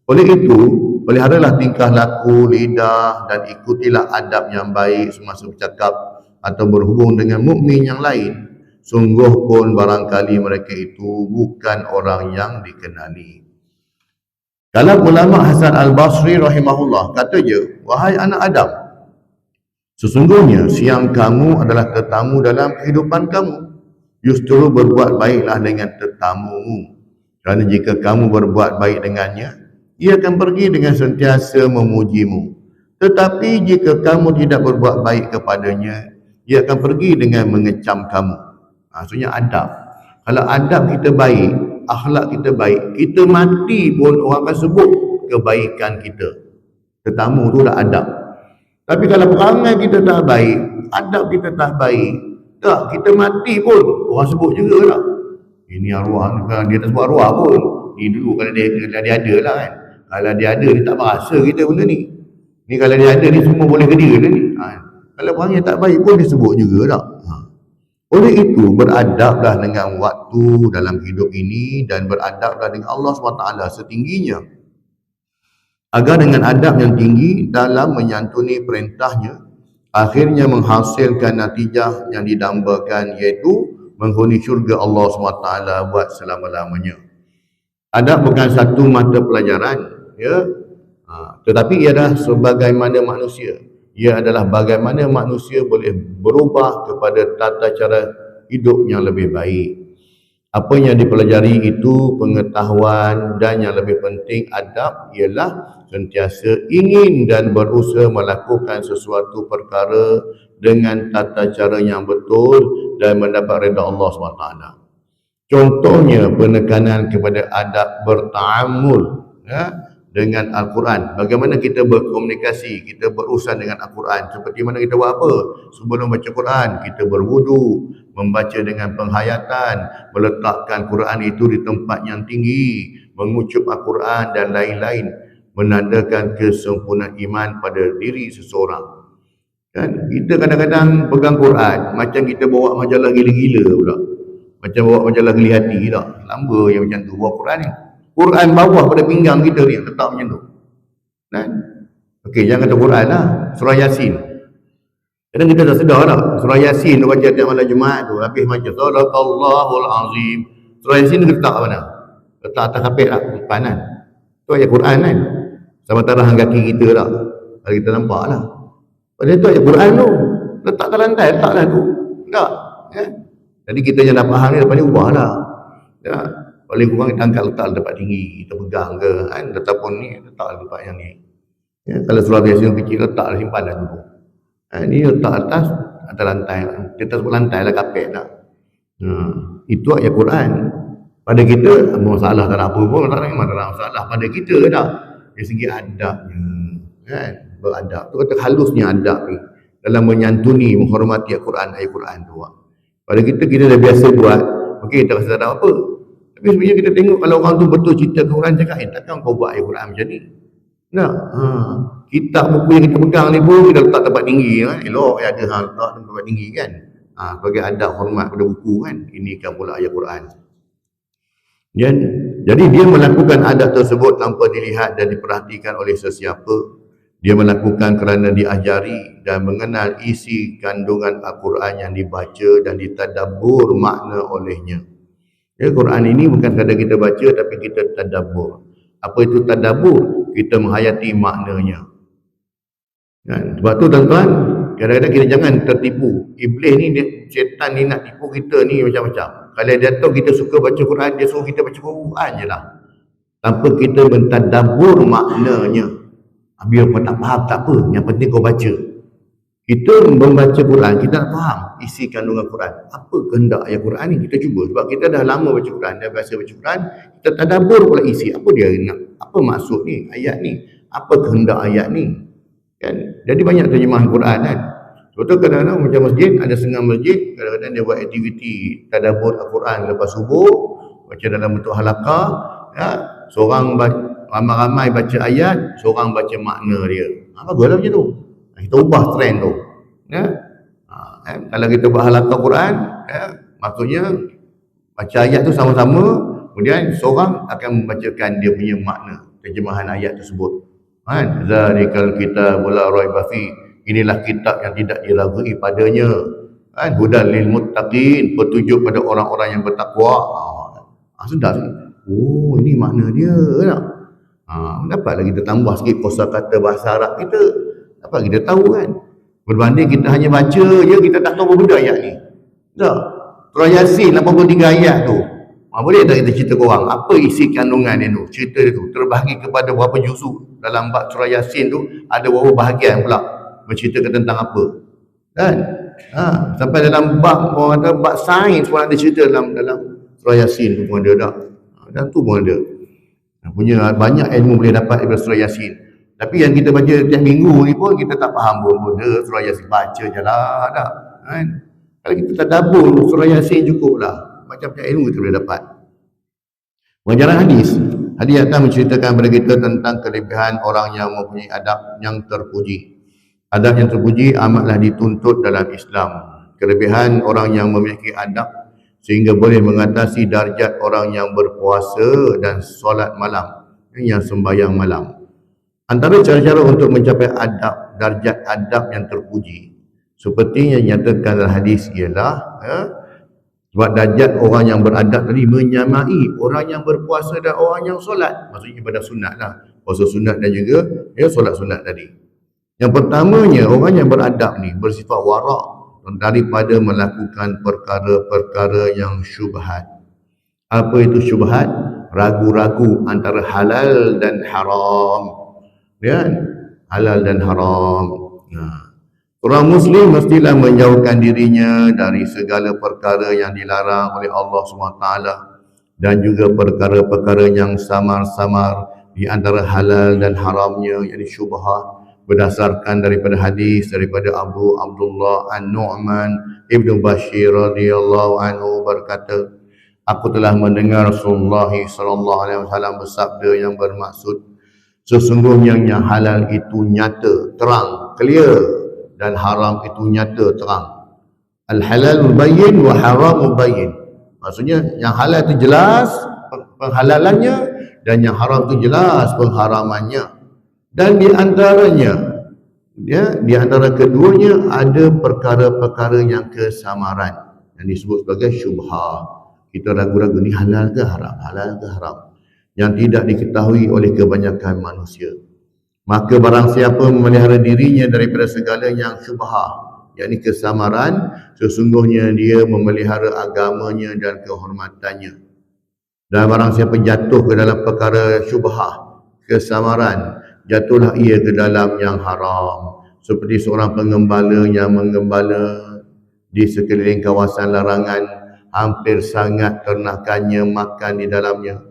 Oleh itu, peliharalah tingkah laku, lidah dan ikutilah adab yang baik semasa bercakap atau berhubung dengan mukmin yang lain. Sungguh pun barangkali mereka itu bukan orang yang dikenali. Kalau ulama Hasan Al-Basri rahimahullah kata je, wahai anak Adam, sesungguhnya siang kamu adalah tetamu dalam kehidupan kamu. Justru berbuat baiklah dengan tetamumu. Kerana jika kamu berbuat baik dengannya, ia akan pergi dengan sentiasa memujimu. Tetapi jika kamu tidak berbuat baik kepadanya, ia akan pergi dengan mengecam kamu. Maksudnya adab. Kalau adab kita baik, akhlak kita baik, kita mati pun orang akan sebut kebaikan kita. Tetamu tu dah adab. Tapi kalau perangai kita tak baik, adab kita tak baik, tak, kita mati pun orang sebut juga tak. Ini arwah, dia tak sebut arwah pun. Ni dulu kalau dia ada lah kan. Kalau dia ada, dia tak berasa kita benda ni. Ni kalau dia ada, ni semua boleh ke dia lah ni. Kalau perangai tak baik pun dia sebut juga tak. Oleh itu, beradablah dengan waktu dalam hidup ini dan beradablah dengan Allah SWT setingginya. Agar dengan adab yang tinggi dalam menyantuni perintahnya, akhirnya menghasilkan natijah yang didambakan, iaitu menghuni syurga Allah SWT buat selama-lamanya. Adab bukan satu mata pelajaran, ya, tetapi ia adalah sebagaimana manusia. Ia adalah bagaimana manusia boleh berubah kepada tata cara hidup yang lebih baik. Apa yang dipelajari itu pengetahuan, dan yang lebih penting adab ialah sentiasa ingin dan berusaha melakukan sesuatu perkara dengan tata cara yang betul dan mendapat redha Allah SWT. Contohnya penekanan kepada adab berta'amul, ya, dengan Al-Quran. Bagaimana kita berkomunikasi, kita berurusan dengan Al-Quran. Seperti mana kita buat apa? Sebelum baca Quran, kita berwudu, membaca dengan penghayatan, meletakkan Quran itu di tempat yang tinggi, mengucup Al-Quran dan lain-lain, menandakan kesempurnaan iman pada diri seseorang. Kan? Kita kadang-kadang pegang Quran, macam kita bawa majalah gila-gila pula. Macam bawa majalah geli hati tak? Lamba yang macam tu bawa Quran ni. Quran bawah pada pinggang kita ni, letak macam tu. Kan? Okey, jangan kata Quran lah. Surah Yasin. Kadang kita tak sedar tak? Surah Yasin tu baca tiap malam Jumaat tu. Habis macam Sadaqallahul Azim. Surah Yasin tu letak mana? Letak atas kapet lah, depan kan. Tu ayat Quran kan. Sama tarahan kaki kita tak? Kalau kita nampak lah. Padahal tu ayat Quran tu. Letak ke lantai, letak lah tu. Tak? Ya? Jadi kita yang dah faham ni, lepas ni ubah lah. Ya? Paling kurang kita angkat letak tempat tinggi. Kita pegang ke kan. Ataupun ni, letak tempat yang ni. Ya? Kalau surah Yasin kecil, letak lah, simpan lah tu. Ini letak atas lantai. Kita sebut lantai lah, kapet lah. Itu ayat Quran. Pada kita, masalah tak ada apa pun, tak ada masalah pada kita tak. Dari segi adabnya, kan? Beradab. Tu kata halusnya adab ni. Dalam menyantuni, menghormati Al-Quran, ayat Quran tu. Pada kita dah biasa buat, okey, tak rasa tak ada apa. Tapi sebenarnya kita tengok kalau orang tu betul cerita Quran, cakap, takkan kau buat ayat Quran macam ni? Tak. Kitab buku yang kita pegang ni pun kita letak tempat tinggi kan. Elok ada letak tempat tinggi kan. Sebagai adab hormat pada buku kan. Ini kan pula ayat Quran. Jadi dia melakukan adab tersebut tanpa dilihat dan diperhatikan oleh sesiapa. Dia melakukan kerana diajari dan mengenal isi kandungan Al-Quran yang dibaca dan ditadabbur makna olehnya. Ya, Quran ini bukan sekadar kita baca tapi kita tadabbur. Apa itu tadabbur? Kita menghayati maknanya. Kan? Sebab tu tuan-tuan, kadang-kadang kita jangan tertipu. Iblis ni, syaitan ni nak tipu kita ni macam-macam. Kalau dia tahu kita suka baca Quran, dia suruh kita baca Quran je lah. Tanpa kita mentadabbur maknanya. Biar kau tak faham, tak apa. Yang penting kau baca. Kita membaca Quran, kita nak faham isi kandungan Quran. Apa kehendak ayat Quran ni? Kita cuba. Sebab kita dah lama baca Quran, dah biasa baca Quran. Kita tadabbur pula isi. Apa dia nak? Apa maksud ni? Ayat ni? Apa kehendak ayat ni? Kan? Jadi banyak terjemahan Quran kan. Betul kadang-kadang macam masjid, ada setengah masjid, kadang-kadang dia buat aktiviti tadabbur Al-Quran lepas subuh, baca dalam bentuk halaqah, ya, seorang ramai-ramai baca ayat, seorang baca makna dia. Baguslah macam tu. Kita ubah trend tu. Ya. Kalau kita buat halaqah Quran, ya, maksudnya baca ayat tu sama-sama, kemudian seorang akan membacakan dia punya makna terjemahan ayat tersebut. Kan? Zalikal kitabul la raiba fi. Inilah kitab yang tidak diragui padanya. Kan? Hudan lil muttaqin, petunjuk pada orang-orang yang bertakwa. Sedar. Oh, ini makna dia tak? Dapatlah kita tambah sikit kosakata bahasa Arab kita. Dapat kita tahu kan. Berbanding kita hanya baca je, kita tak tahu apa benda ayat ni. Tak. Surah Yasin 83 ayat tu. Boleh tak kita cerita korang apa isi kandungan dia tu? Cerita dia tu terbahagi kepada berapa juzuk. Dalam bab surah Yasin tu ada berapa bahagian pula menceritakan tentang apa. Kan? Sampai dalam bab orang kata bab sains pun ada cerita dalam surah Yasin tu pun ada dah. Dan tu pun ada. Punya banyak ilmu boleh dapat daripada surah Yasin. Tapi yang kita baca tiap minggu ni pun kita tak faham pun benda surah Yasin, baca je lah tak. Kan? Kalau kita tadabbur surah Yasin cukup lah. Macam-macam ilmu kita boleh dapat. Pengajaran hadis. Hadis akan menceritakan kepada kita tentang kelebihan orang yang mempunyai adab yang terpuji. Adab yang terpuji amatlah dituntut dalam Islam. Kelebihan orang yang memiliki adab sehingga boleh mengatasi darjat orang yang berpuasa dan solat malam, yang sembahyang malam. Antara cara-cara untuk mencapai adab, darjat adab yang terpuji, seperti yang dinyatakan dalam hadis ialah sebab darjat orang yang beradab tadi menyamai orang yang berpuasa dan orang yang solat. Maksudnya ibadah sunat lah. Puasa sunat dan juga solat sunat tadi. Yang pertamanya, orang yang beradab ni bersifat warak daripada melakukan perkara-perkara yang syubhat. Apa itu syubhat? Ragu-ragu antara halal dan haram. Ya? Halal dan haram. Orang Muslim mestilah menjauhkan dirinya dari segala perkara yang dilarang oleh Allah SWT dan juga perkara-perkara yang samar-samar di antara halal dan haramnya, yakni syubhah, berdasarkan daripada hadis daripada Abu Abdullah An-Nu'man Ibnu Bashir radhiyallahu anhu berkata, aku telah mendengar Rasulullah sallallahu alaihi wasallam bersabda yang bermaksud, sesungguhnya yang halal itu nyata, terang, clear, dan haram itu nyata, terang. Al-halal bayyin wa haram bayyin. Maksudnya yang halal itu jelas penghalalannya dan yang haram itu jelas pengharamannya. Dan di antaranya, di antara keduanya ada perkara-perkara yang kesamaran yang disebut sebagai syubhah. Kita ragu-ragu ni halal ke haram, halal ke haram, yang tidak diketahui oleh kebanyakan manusia. Maka barang siapa memelihara dirinya daripada segala yang syubhah, yakni kesamaran, sesungguhnya dia memelihara agamanya dan kehormatannya. Dan barang siapa jatuh ke dalam perkara syubhah, kesamaran, jatuhlah ia ke dalam yang haram, seperti seorang pengembala yang menggembala di sekeliling kawasan larangan, hampir sangat ternakannya makan di dalamnya.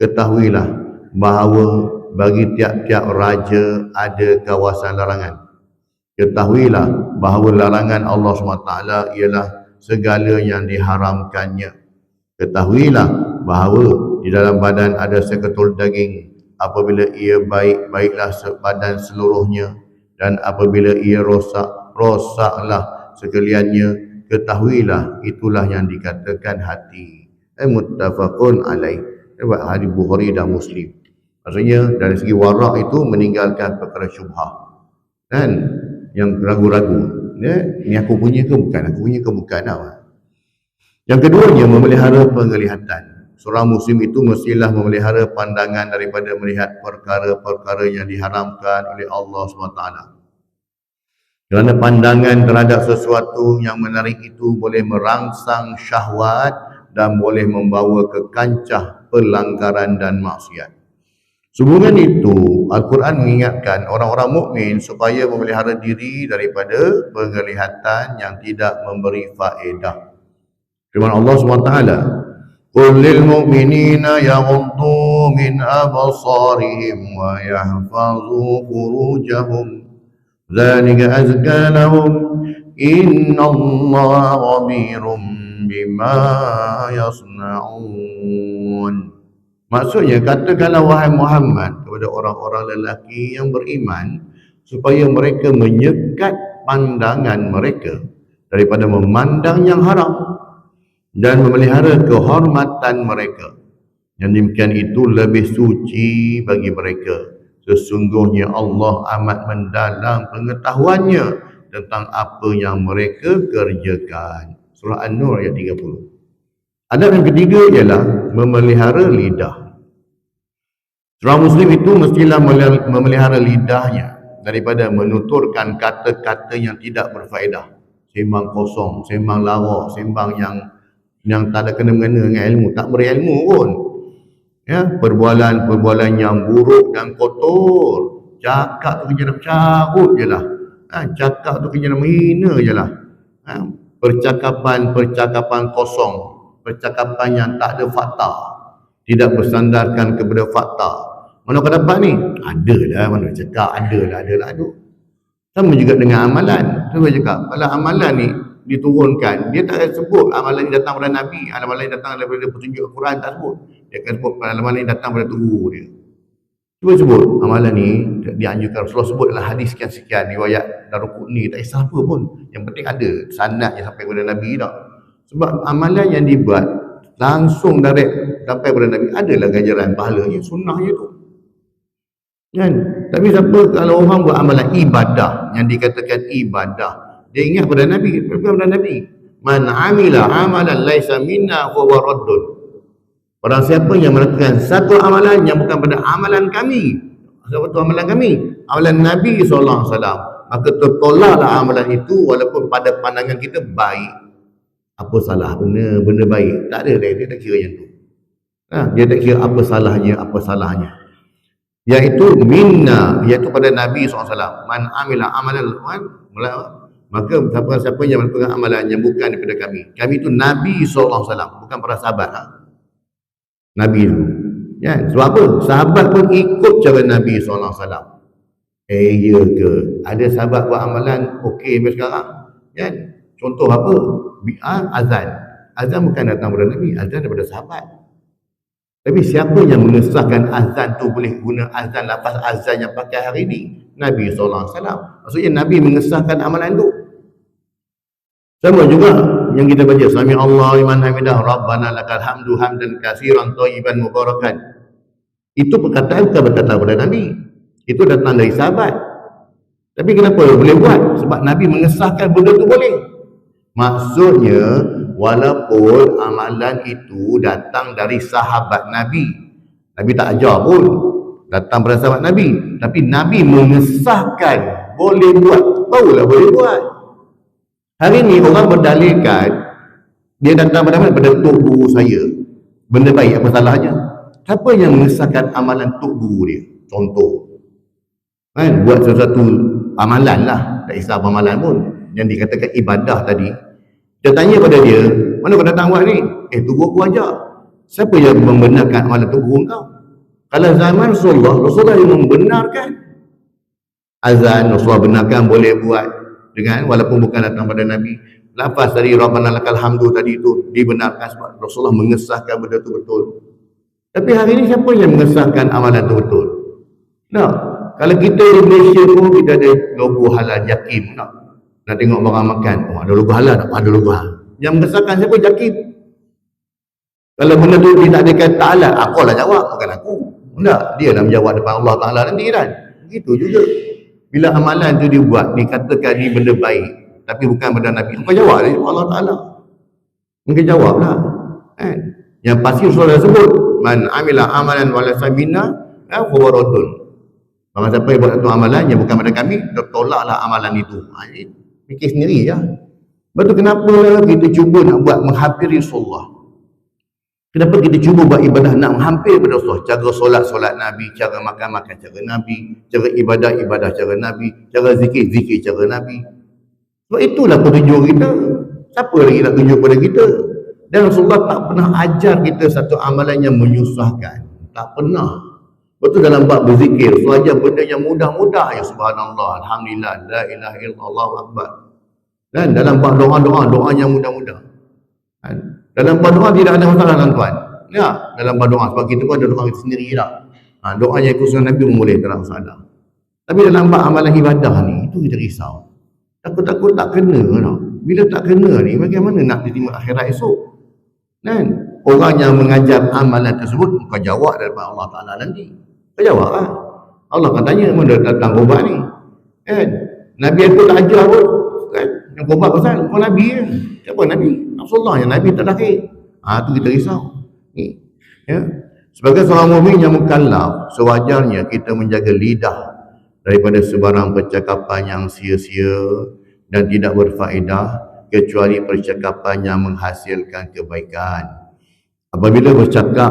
Ketahuilah bahawa bagi tiap-tiap raja ada kawasan larangan. Ketahuilah bahawa larangan Allah SWT ialah segala yang diharamkannya. Ketahuilah bahawa di dalam badan ada seketul daging. Apabila ia baik, baiklah badan seluruhnya, dan apabila ia rosak, rosaklah sekaliannya. Ketahuilah itulah yang dikatakan hati. Muttafaqun alaih. Hadis Bukhari dan Muslim. Maksudnya dari segi warak itu meninggalkan perkara syubhah dan yang ragu-ragu, ni aku punya ke bukan, aku punya ke bukan. Yang keduanya memelihara penglihatan. Seorang muslim itu mestilah memelihara pandangan daripada melihat perkara-perkara yang diharamkan oleh Allah SWT. Kerana pandangan terhadap sesuatu yang menarik itu boleh merangsang syahwat dan boleh membawa ke kancah pelanggaran dan maksiat. Sehubungan itu, Al-Quran mengingatkan orang-orang mukmin supaya memelihara diri daripada penglihatan yang tidak memberi faedah. Firman Allah SWT, قل للمؤمنين يغضوا من أبصارهم ويحفظوا فروجهم ذلك أزكى لهم إن الله خبير بما يصنعون. Maksudnya, katakanlah wahai Muhammad kepada orang-orang lelaki yang beriman supaya mereka menyekat pandangan mereka daripada memandang yang haram dan memelihara kehormatan mereka. Yang demikian itu lebih suci bagi mereka. Sesungguhnya Allah amat mendalam pengetahuannya tentang apa yang mereka kerjakan. Surah An-Nur ayat 30. Adab yang ketiga ialah memelihara lidah. Seorang muslim itu mestilah memelihara lidahnya daripada menuturkan kata-kata yang tidak berfaedah. Sembang kosong, sembang lawak, sembang yang tak ada kena-mengena dengan ilmu, tak berilmu pun. Ya, perbualan-perbualan yang buruk dan kotor. Cakap tu kerja nak carut je lah. Cakap tu kerja nak menghina je lah. Percakapan kosong, percakapan yang tak ada fakta, tidak bersandarkan kepada fakta. Mana kau dapat ni? Ada lah, mana cakap ada lah. Sama juga dengan amalan. Saya cakap, kalau amalan ni diturunkan, dia tak sebut amalan ini datang daripada Nabi, amalan ini datang daripada petunjuk Al-Quran, tak sebut. Dia akan sebut amalan ini datang daripada guru dia. Cuba sebut amalan ni dianjurkan Rasulullah sebut dalam hadis sekian-sekian, riwayat Daruqutni, tak kisah apa pun, yang penting ada sanad yang sampai kepada Nabi tak. Sebab amalan yang dibuat langsung direct sampai kepada Nabi adalah ganjaran pahalanya, sunnahnya tu kan. Tapi siapa kalau orang buat amalan ibadah yang dikatakan ibadah, dia ingat pada Nabi, pada Nabi. Man amila amalan laisa minna fa huwa raddun. Barang siapa yang melakukan satu amalan yang bukan pada amalan kami, satu amalan kami, amalan Nabi SAW, maka tertolaklah amalan itu walaupun pada pandangan kita baik. Apa salah benda baik? Tak ada dia tak kira yang tu. Dia tak kira apa salahnya. Iaitu minna, iaitu pada Nabi SAW. Man amila amalan, maka siapa yang melakukan amalan yang bukan daripada kami. Kami itu Nabi SAW, bukan para sahabat. Nabi itu. Ya, sebab apa? Sahabat pun ikut cara Nabi SAW. Ya ke? Ada sahabat buat amalan okey sampai sekarang. Ya, contoh apa? Azan. Azan bukan datang daripada Nabi, azan daripada sahabat. Tapi siapa yang mengesahkan azan tu boleh guna azan, lafaz azan yang pakai hari ini? Nabi SAW. Maksudnya Nabi mengesahkan amalan tu. Sama juga yang kita baca, Sami Allah liman hamidah, Rabbana lakal hamdu hamdan katsiran thayyiban mubarakan. Itu perkataan bukan berkata pada Nabi. Itu datang dari sahabat. Tapi kenapa boleh buat? Sebab Nabi mengesahkan benda tu boleh. Maksudnya, walaupun amalan itu datang dari sahabat Nabi, Nabi tak ajar pun, datang pada sahabat Nabi, tapi Nabi mengesahkan boleh buat, barulah boleh buat. Hari ni orang berdalilkan dia datang pada tok guru saya, benda baik, apa salahnya? Siapa yang mengesahkan amalan tok guru dia? Contoh, kan, buat sesuatu amalan lah, tak kisah amalan pun, yang dikatakan ibadah tadi. Kita tanya pada dia, mana kau datang buat ni? Tu guru aku ajar. Siapa yang membenarkan amalan tu guru kau? Kalau zaman Rasulullah yang membenarkan azan, Rasulullah benarkan boleh buat dengan, walaupun bukan datang pada Nabi. Lafaz dari Rabbana lakal hamdu tadi itu dibenarkan sebab Rasulullah mengesahkan benda tu betul. Tapi hari ini siapa yang mengesahkan amalan tu betul? Nah, kalau kita di Malaysia pun kita ada logo halal Jakim, nak tengok barang makan, ada logo halal tak? Ada logo halal. Yang mengesahkan siapa? Jakim. Kalau benda tu dia tak ada kata halal, aku lah jawab, bukan aku. Tak, dia nak menjawab depan Allah Ta'ala nanti kan. Begitu juga. Bila amalan tu dibuat, dikatakan ni benda baik, tapi bukan benda Nabi, kau jawab dari Allah Ta'ala. Mungkin jawablah. Kan? Yang pasti Rasulullah sebut, man amila amalan walaysa minna fahuwa raddun. Barang siapa yang buat satu amalan yang bukan pada kami, tolaklah amalan itu. Fikir sendiri ya. Lepas tu kenapa kita cuba nak buat menghampiri Rasulullah? Kenapa kita cuba buat ibadah nak menghampiri pada Rasulullah? Cara solat Nabi, cara makan cara Nabi, cara ibadah cara Nabi, cara zikir cara Nabi. Sebab itulah petunjuk kita. Siapa lagi nak tunjuk pada kita? Dan Rasulullah tak pernah ajar kita satu amalan yang menyusahkan. Tak pernah. Betul dalam bab berzikir, Rasulullah ajar benda yang mudah-mudah. Ya subhanallah, alhamdulillah, la ilaha illallah, Allahu akbar. Dan dalam bab doa yang mudah-mudah. Dalam bab doa tidak ada masalah tuan-tuan. Ya, dalam bab doa, sebab kita pun ada doa kita sendiri lah. Doa yang ikut sunnah Nabi pun boleh, tak ada masalah. Tapi dalam bab amalan ibadah ni, itu kita risau. Takut-takut tak kena tau. Bila tak kena ni, bagaimana nak diterima akhirat esok? Kan? Orang yang mengajar amalan tersebut, kau jawab daripada Allah Ta'ala nanti. Kau jawab lah. Allah akan tanya, mana datang ubat ni? Kan? Nabi aku tak ajar pun. Kan? Yang ubat pasal, kau Nabi kan? Siapa Nabi? Rasulullah yang Nabi terakhir. Tu kita risau. Ni. Ya? Sebagai seorang mukmin yang mukallaf, sewajarnya kita menjaga lidah daripada sebarang percakapan yang sia-sia dan tidak berfaedah, kecuali percakapan yang menghasilkan kebaikan. Apabila bercakap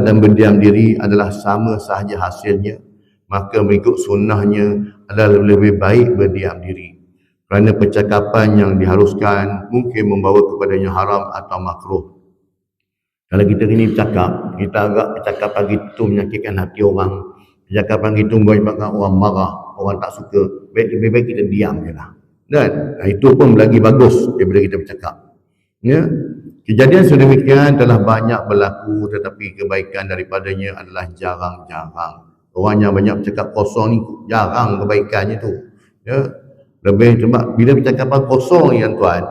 dan berdiam diri adalah sama sahaja hasilnya, maka mengikut sunnahnya adalah lebih baik berdiam diri. Kerana percakapan yang diharuskan mungkin membawa kepadanya haram atau makruh. Kalau kita ini bercakap, kita agak percakapan itu menyakitkan hati orang, percakapan itu menyebabkan orang marah, orang tak suka, lebih baik kita diam je lah. Dan itu pun lagi bagus daripada kita bercakap. Ya? Kejadian sedemikian telah banyak berlaku, tetapi kebaikan daripadanya adalah jarang-jarang. Orang yang banyak bercakap kosong ni jarang kebaikannya tu. Ya? Lebih sebab bila percakapan kosong ni tuan,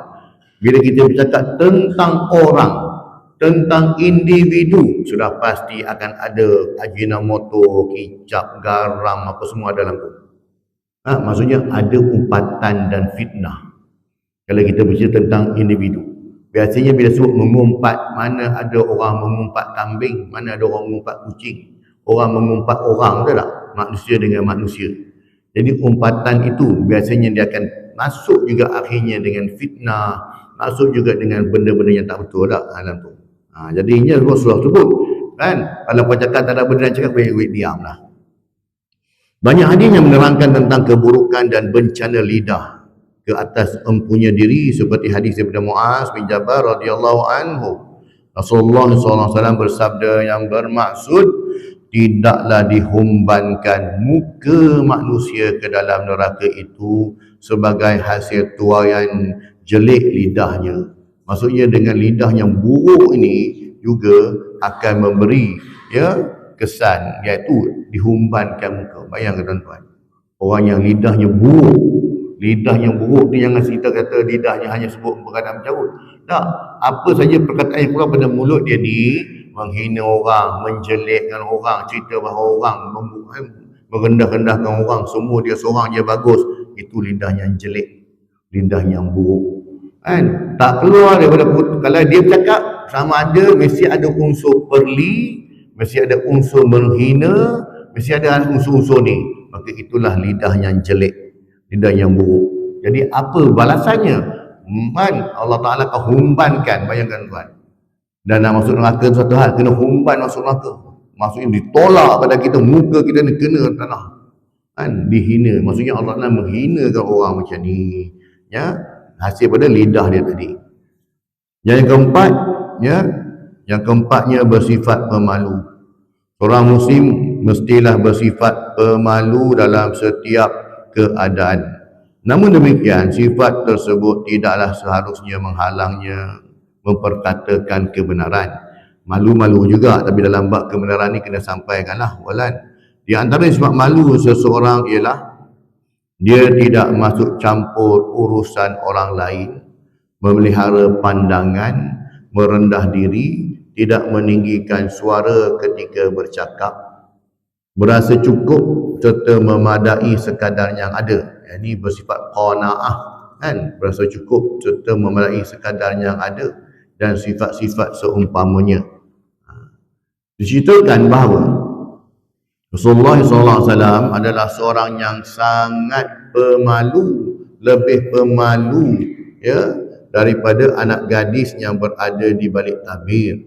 bila kita bercakap tentang orang, tentang individu, sudah pasti akan ada ajinomoto, kicap, garam, apa semua dalam tu. Maksudnya ada umpatan dan fitnah. Kalau kita bercerita tentang individu, biasanya bila sebut mengumpat, mana ada orang mengumpat kambing, mana ada orang mengumpat kucing, orang mengumpat orang, betul tak? Manusia dengan manusia. Jadi umpatan itu biasanya dia akan masuk juga akhirnya dengan fitnah, masuk juga dengan benda-benda yang tak betul tak dalam tu. Jadinya Rasulullah sebut kan, kalau kau cakap tak ada benda yang cakap, baik-baik diamlah. Banyak hadis yang menerangkan tentang keburukan dan bencana lidah ke atas empunya diri, seperti hadis daripada Muaz bin Jabal radhiyallahu anhu. Rasulullah SAW bersabda yang bermaksud tidaklah dihumbankan muka manusia ke dalam neraka itu sebagai hasil tuaian jelek lidahnya. Maksudnya dengan lidah yang buruk ini juga akan memberi kesan, iaitu dihumbankan muka. Bayangkan tuan-tuan, orang yang lidahnya buruk, tu jangan kita kata lidahnya hanya sebut perkataan mencarut. Tak, apa saja perkataan yang keluar pada mulut dia ni menghina orang, menjelekkan orang, cerita bahawa orang, merendah-rendahkan orang, semua dia seorang je bagus, itu lidah yang jelek, lidah yang buruk. Kan? Tak keluar daripada kalau dia bercakap, sama ada mesti ada unsur perli, mesti ada unsur menghina, mesti ada unsur-unsur ni. Maka itulah lidah yang jelek, lidah yang buruk. Jadi apa balasannya? Allah Ta'ala akan humbankan, bayangkan tuan. Dan nak masuk neraka satu hal, kena humban masuk neraka. Maksudnya ditolak pada kita, muka kita ni kena tanah. Kan? Dihina. Maksudnya Allah Ta'ala menghinakan orang macam ni. Ya, hasil pada lidah dia tadi. Yang keempat, yang keempatnya bersifat pemalu. Seorang Muslim mestilah bersifat pemalu dalam setiap keadaan. Namun demikian, sifat tersebut tidaklah seharusnya menghalangnya memperkatakan kebenaran. Malu-malu juga, tapi dalam bab kebenaran ni kena sampaikanlah walan. Di antara sifat malu seseorang ialah dia tidak masuk campur urusan orang lain, memelihara pandangan, merendah diri, tidak meninggikan suara ketika bercakap, berasa cukup serta memadai sekadar yang ada. Ini bersifat qanaah, kan? Berasa cukup serta memadai sekadar yang ada, dan sifat-sifat seumpamanya. Diceritakan bahawa Rasulullah SAW adalah seorang yang sangat pemalu, lebih pemalu daripada anak gadis yang berada di balik tabir.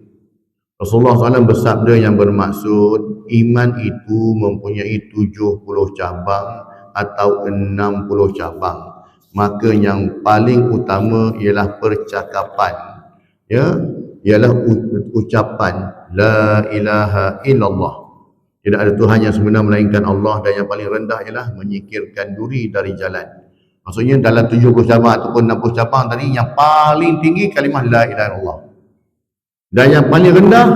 Rasulullah SAW bersabda yang bermaksud iman itu mempunyai 70 cabang atau 60 cabang. Maka yang paling utama ialah percakapan, ialah ucapan la ilaha illallah, tidak ada Tuhan yang sebenar melainkan Allah, dan yang paling rendah ialah menyingkirkan duri dari jalan. Maksudnya dalam 70 cabang ataupun 60 cabang tadi, yang paling tinggi kalimah la ilaha illallah. Dan yang paling rendah,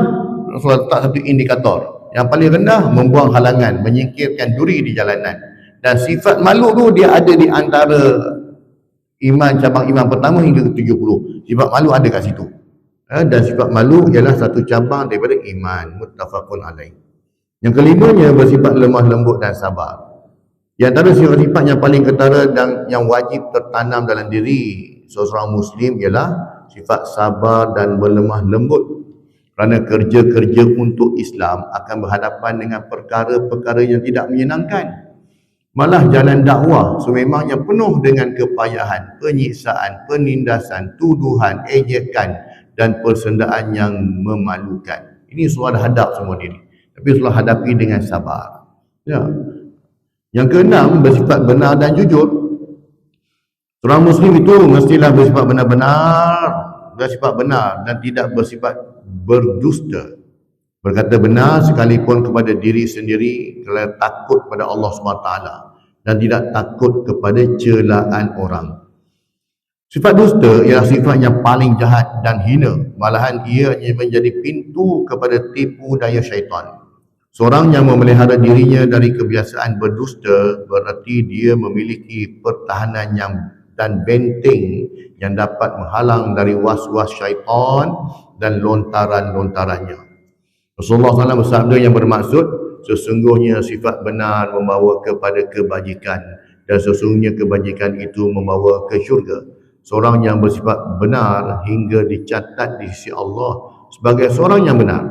Rasulullah letak satu indikator. Yang paling rendah membuang halangan, menyingkirkan duri di jalanan. Dan sifat malu tu dia ada di antara iman, cabang iman pertama hingga ke 70. Sifat malu ada kat situ. Dan sifat malu ialah satu cabang daripada iman, muttafaqun alaih. Yang kelimanya bersifat lemah lembut dan sabar. Di antara sifat-sifat yang paling ketara dan yang wajib tertanam dalam diri seorang Muslim ialah sifat sabar dan berlemah lembut. Kerana kerja-kerja untuk Islam akan berhadapan dengan perkara-perkara yang tidak menyenangkan. Malah jalan dakwah sememangnya penuh dengan kepayahan, penyiksaan, penindasan, tuduhan, ejekan dan persendaan yang memalukan. Ini Rasulullah hadap semua diri, tapi Rasulullah hadapi dengan sabar. Yang keenam, bersifat benar dan jujur. Seorang Muslim itu mestilah bersifat benar dan tidak bersifat berdusta. Berkata benar sekalipun kepada diri sendiri, kerana takut pada Allah SWT dan tidak takut kepada celaan orang. Sifat dusta ialah sifat yang paling jahat dan hina. Malahan ia menjadi pintu kepada tipu daya syaitan. Seorang yang memelihara dirinya dari kebiasaan berdusta berarti dia memiliki pertahanan dan benteng yang dapat menghalang dari was-was syaitan dan lontaran-lontarannya. Rasulullah SAW bersabda yang bermaksud, sesungguhnya sifat benar membawa kepada kebajikan dan sesungguhnya kebajikan itu membawa ke syurga. Seorang yang bersifat benar hingga dicatat di sisi Allah sebagai seorang yang benar,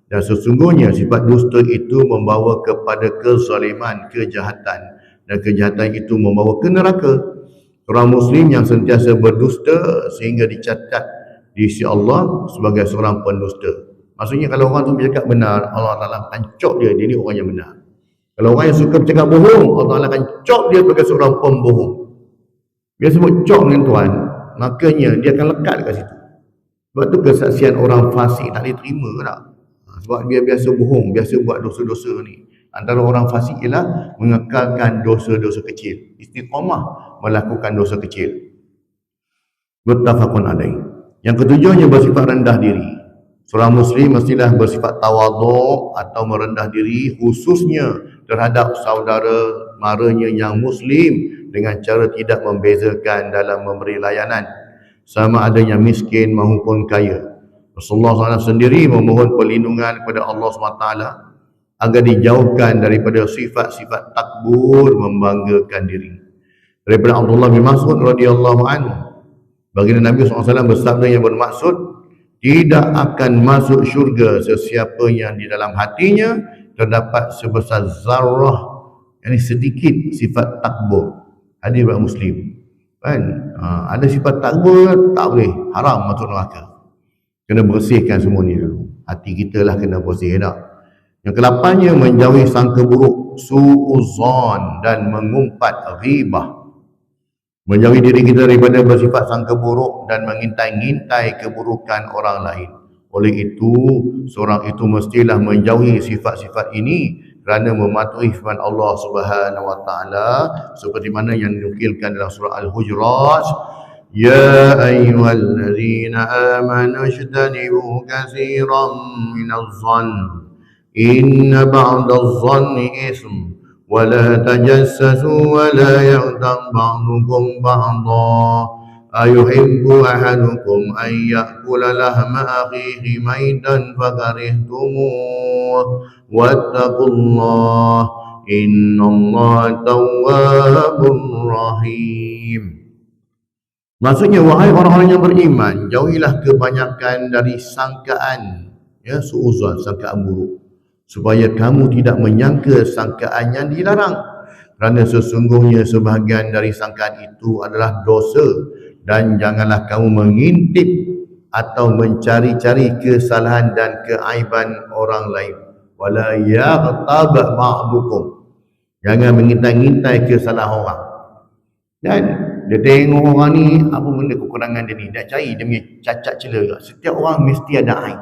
dan sesungguhnya sifat dusta itu membawa kepada kezaliman, kejahatan, dan kejahatan itu membawa ke neraka. Seorang Muslim yang sentiasa berdusta sehingga dicatat di sisi Allah sebagai seorang pendusta. Maksudnya kalau orang tu bercakap benar, Allah Ta'ala akan cop dia ni orang yang benar. Kalau orang yang suka bercakap bohong, Allah Ta'ala akan cop dia sebagai seorang pembohong. Dia sebut cop dengan Tuhan, makanya dia akan lekat dekat situ. Sebab tu kesaksian orang fasik tak diterima tak? Sebab dia biasa bohong, biasa buat dosa-dosa ni. Antara orang fasik ialah mengekalkan dosa-dosa kecil, istiqamah melakukan dosa kecil. Muttafaqun alaih. Yang ketujuhnya bersifat rendah diri. Seorang muslim mestilah bersifat tawaduk atau merendah diri, khususnya terhadap saudara maranya yang muslim, dengan cara tidak membezakan dalam memberi layanan, sama ada yang miskin maupun kaya. Rasulullah SAW sendiri memohon perlindungan kepada Allah SWT agar dijauhkan daripada sifat-sifat takbur, membanggakan diri. Daripada Abdullah bin Mas'ud radhiyallahu anhu, baginda Nabi SAW bersabda yang bermaksud, tidak akan masuk syurga sesiapa yang di dalam hatinya terdapat sebesar zarrah, yakni sedikit sifat takbur. Hadis riwayat Muslim. Kan? Ada sifat takbur, tak boleh, haram masuk neraka. Kena bersihkan semua ni dulu. Hati kita lah kena bersih dah. Yang ke-8nya menjauhi sangka buruk, su'uzan, dan mengumpat ghibah. Menjauhi diri kita daripada bersifat sangka buruk dan mengintai-ngintai keburukan orang lain. Oleh itu, seorang itu mestilah menjauhi sifat-sifat ini kerana mematuhi firman Allah Subhanahu wa taala seperti mana yang dinukilkan dalam surah Al-Hujurat, ya ayyuhallazina amanu ijtanibu katsiran minadh-dhann inna ba'dadh-dhanni itsm wa la tajassasu wa la yaghtab ba'dukum ba'dha ayuhibbu ahadukum an ya'kula lahma akhihi maitan fakarihtumuh wattaqullah innallaha tawwabur rahim. Maksudnya, wahai orang-orang yang beriman, jauhilah kebanyakan dari sangkaan, ya, suuzon, sangkaan buruk, supaya kamu tidak menyangka sangkaan yang dilarang, kerana sesungguhnya sebahagian dari sangkaan itu adalah dosa. Dan janganlah kamu mengintip atau mencari-cari kesalahan dan keaiban orang lain. Wala yaghtab ba'dukum, jangan mengintai-ngintai kesalahan orang. Dan dia tengok orang ni, apa benda kekurangan dia ni, dia cari dia punya cacat celah. Setiap orang mesti ada aib,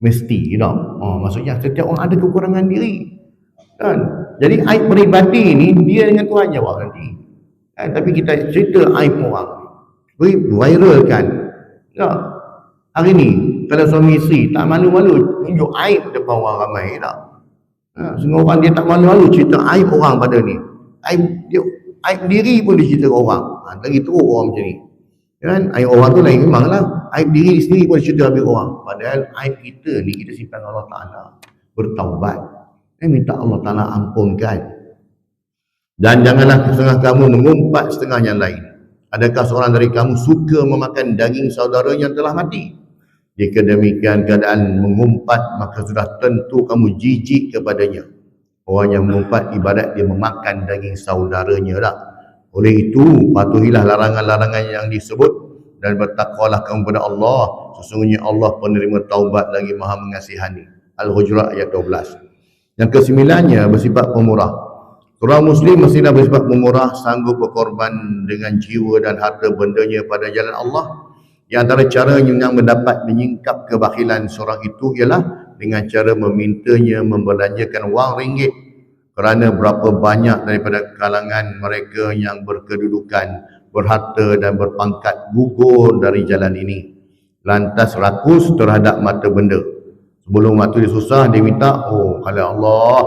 mesti, you know? Maksudnya setiap orang ada kekurangan diri, kan? Jadi aib peribadi ni dia dengan Tuhan jawab nanti, kan? Tapi kita cerita aib orang, viralkan, ya. Hari ni kalau suami isteri tak malu-malu tunjuk aib depan orang ramai, tak? Semua orang dia tak malu-malu cerita aib orang pada ni, aib diri pun dia cerita ke orang. Lagi teruk orang macam ni, kan? Aib orang tu lain memanglah, aib diri sendiri pun cerita habis orang. Padahal aib kita ni kita simpan Allah Ta'ala, bertaubat, minta Allah Ta'ala ampunkan. Dan janganlah setengah kamu mengumpat setengah yang lain. Adakah seorang dari kamu suka memakan daging saudara yang telah mati? Jika demikian keadaan mengumpat, maka sudah tentu kamu jijik kepadanya. Orang yang mengumpat ibarat dia memakan daging saudaranya lah. Oleh itu, patuhilah larangan-larangan yang disebut dan bertakwalah kamu kepada Allah. Sesungguhnya Allah penerima taubat lagi maha mengasihani. Al-Hujurat ayat 12. Yang kesembilannya bersifat pemurah. Seorang muslim mestilah bersifat pemurah, sanggup berkorban dengan jiwa dan harta bendanya pada jalan Allah. Di antara cara yang mendapat menyingkap kebakhilan seorang itu ialah dengan cara memintanya membelanjakan wang ringgit, kerana berapa banyak daripada kalangan mereka yang berkedudukan, berharta dan berpangkat gugur dari jalan ini, lantas rakus terhadap mata benda. Sebelum waktu dia susah, dia minta, oh kalau Allah,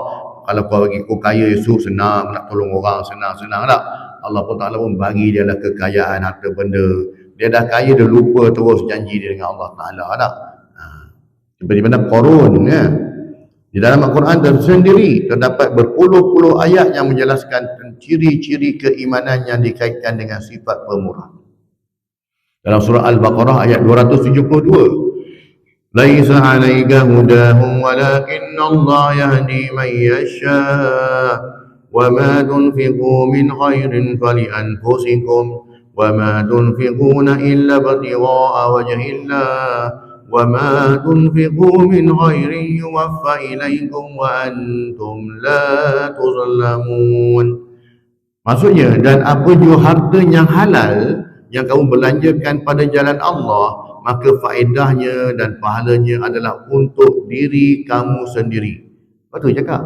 kalau kau bagi kau kaya esok, senang nak tolong orang, senang-senang tak? Allah pun Ta'ala pun bagi dia lah kekayaan, harta benda. Dia dah kaya, dia lupa terus janji dia dengan Allah Ta'ala tak? Seperti mana Qarun, ya. Di dalam Al-Quran tersendiri terdapat berpuluh-puluh ayat yang menjelaskan ciri-ciri keimanan yang dikaitkan dengan sifat pemurah. Dalam surah Al-Baqarah ayat 272, ليس عليك هداهم ولكن الله يهدي من يشاء وما تنفقوا من خير فلأنفسكم وما تنفقون إلا ابتغاء وجه الله وما تنفقوا من خير يوفى إليكم وأنتم لا تظلمون. Maksudnya, dan apa jua harta yang halal yang kamu belanjakan pada jalan Allah, maka faedahnya dan pahalanya adalah untuk diri kamu sendiri. Betul cakap.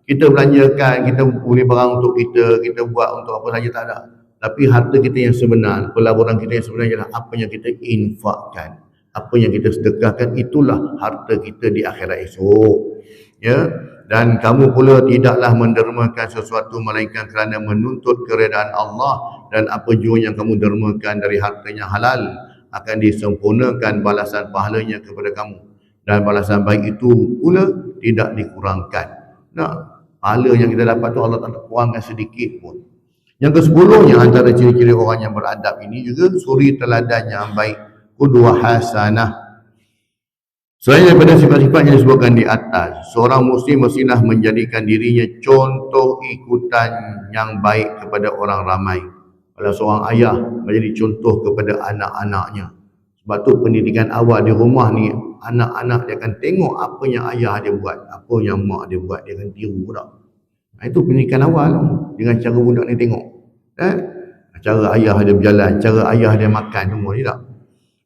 Kita belanjakan, kita beli barang untuk kita buat untuk apa saja tak ada. Tapi harta kita yang sebenar, pelaburan kita yang sebenar ialah apa yang kita infakkan, apa yang kita sedekahkan, itulah harta kita di akhirat esok. Ya, dan kamu pula tidaklah mendermakan sesuatu melainkan kerana menuntut keredaan Allah, dan apa jua yang kamu dermakan dari hartanya halal akan disempurnakan balasan pahalanya kepada kamu, dan balasan baik itu pula tidak dikurangkan. Nah, pahala yang kita dapat tu Allah tak kurangkan sedikit pun. Yang ke-10-nya antara ciri-ciri orang yang beradab ini juga suri teladan yang baik, qudwah hasanah. Selain daripada sifat-sifat yang disebutkan di atas, seorang muslim mestilah menjadikan dirinya contoh ikutan yang baik kepada orang ramai. Kalau seorang ayah menjadi contoh kepada anak-anaknya. Sebab tu pendidikan awal di rumah ni, anak-anak dia akan tengok apa yang ayah dia buat, apa yang mak dia buat, dia akan tiru dah. Itu pendidikan awal dengan cara budak ni tengok. Cara ayah dia berjalan, cara ayah dia makan, semua ni tak.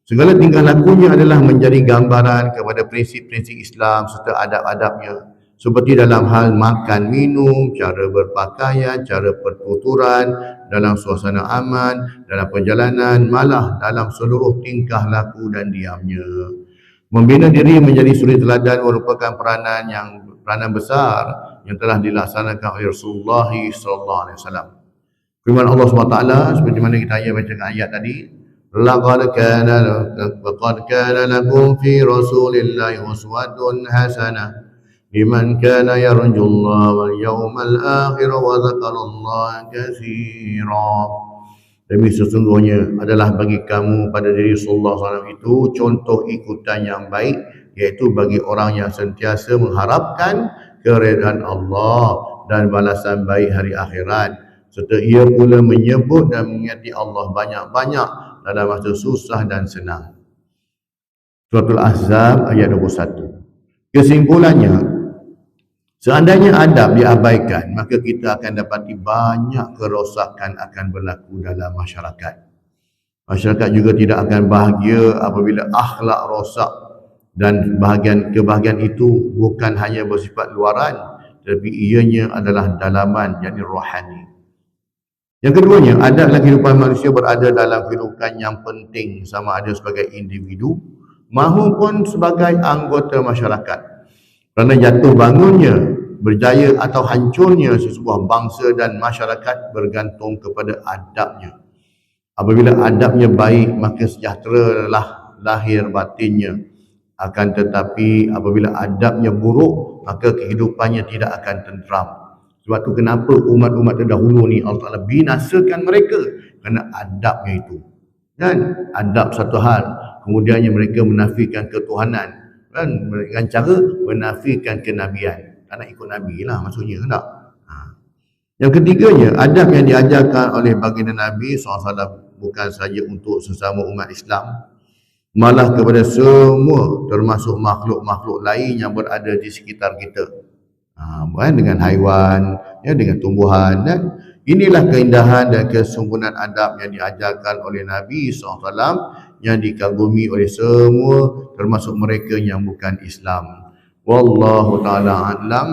Segala tingkah lakunya adalah menjadi gambaran kepada prinsip-prinsip Islam serta adab-adabnya. Seperti dalam hal makan, minum, cara berpakaian, cara pertuturan, dalam suasana aman, dalam perjalanan, malah dalam seluruh tingkah laku dan diamnya. Membina diri menjadi suri teladan merupakan peranan besar yang telah dilaksanakan oleh Rasulullah sallallahu alaihi wasallam. Firman Allah SWT seperti mana kita bacakan ayat tadi, laqad kana lakum fi rasulillahi uswatun hasanah liman kana yarjullaha wal yawmal akhir wa dzakarallaha katsira. Demi sesungguhnya adalah bagi kamu pada diri Rasulullah SAW itu contoh ikutan yang baik, iaitu bagi orang yang sentiasa mengharapkan keredaan Allah dan balasan baik hari akhirat, serta ia pula menyebut dan mengingati Allah banyak-banyak dalam masa susah dan senang. Surah Al-Ahzab ayat 21. Kesimpulannya, seandainya adab diabaikan, maka kita akan dapati banyak kerosakan akan berlaku dalam masyarakat. Masyarakat juga tidak akan bahagia apabila akhlak rosak, dan kebahagiaan itu bukan hanya bersifat luaran, tetapi ianya adalah dalaman, yakni rohani. Yang keduanya, adab dalam kehidupan manusia berada dalam kedudukan yang penting, sama ada sebagai individu maupun sebagai anggota masyarakat. Kerana jatuh bangunnya, berjaya atau hancurnya sesebuah bangsa dan masyarakat bergantung kepada adabnya. Apabila adabnya baik, maka sejahteralah lahir batinnya. Akan tetapi apabila adabnya buruk, maka kehidupannya tidak akan tenteram. Sebab tu kenapa umat-umat terdahulu ni Allah Ta'ala binasakan mereka, kerana adabnya itu. Dan adab satu hal, kemudiannya mereka menafikan ketuhanan, dan dengan cara menafikan kenabian. Tak nak ikut Nabi lah maksudnya, tak? Yang ketiganya, adab yang diajarkan oleh baginda Nabi SAW bukan saja untuk sesama umat Islam, malah kepada semua, termasuk makhluk-makhluk lain yang berada di sekitar kita. Dengan haiwan, dengan tumbuhan. Dan inilah keindahan dan kesempurnaan adab yang diajarkan oleh Nabi SAW, yang dikagumi oleh semua, termasuk mereka yang bukan Islam. Wallahu ta'ala a'lam.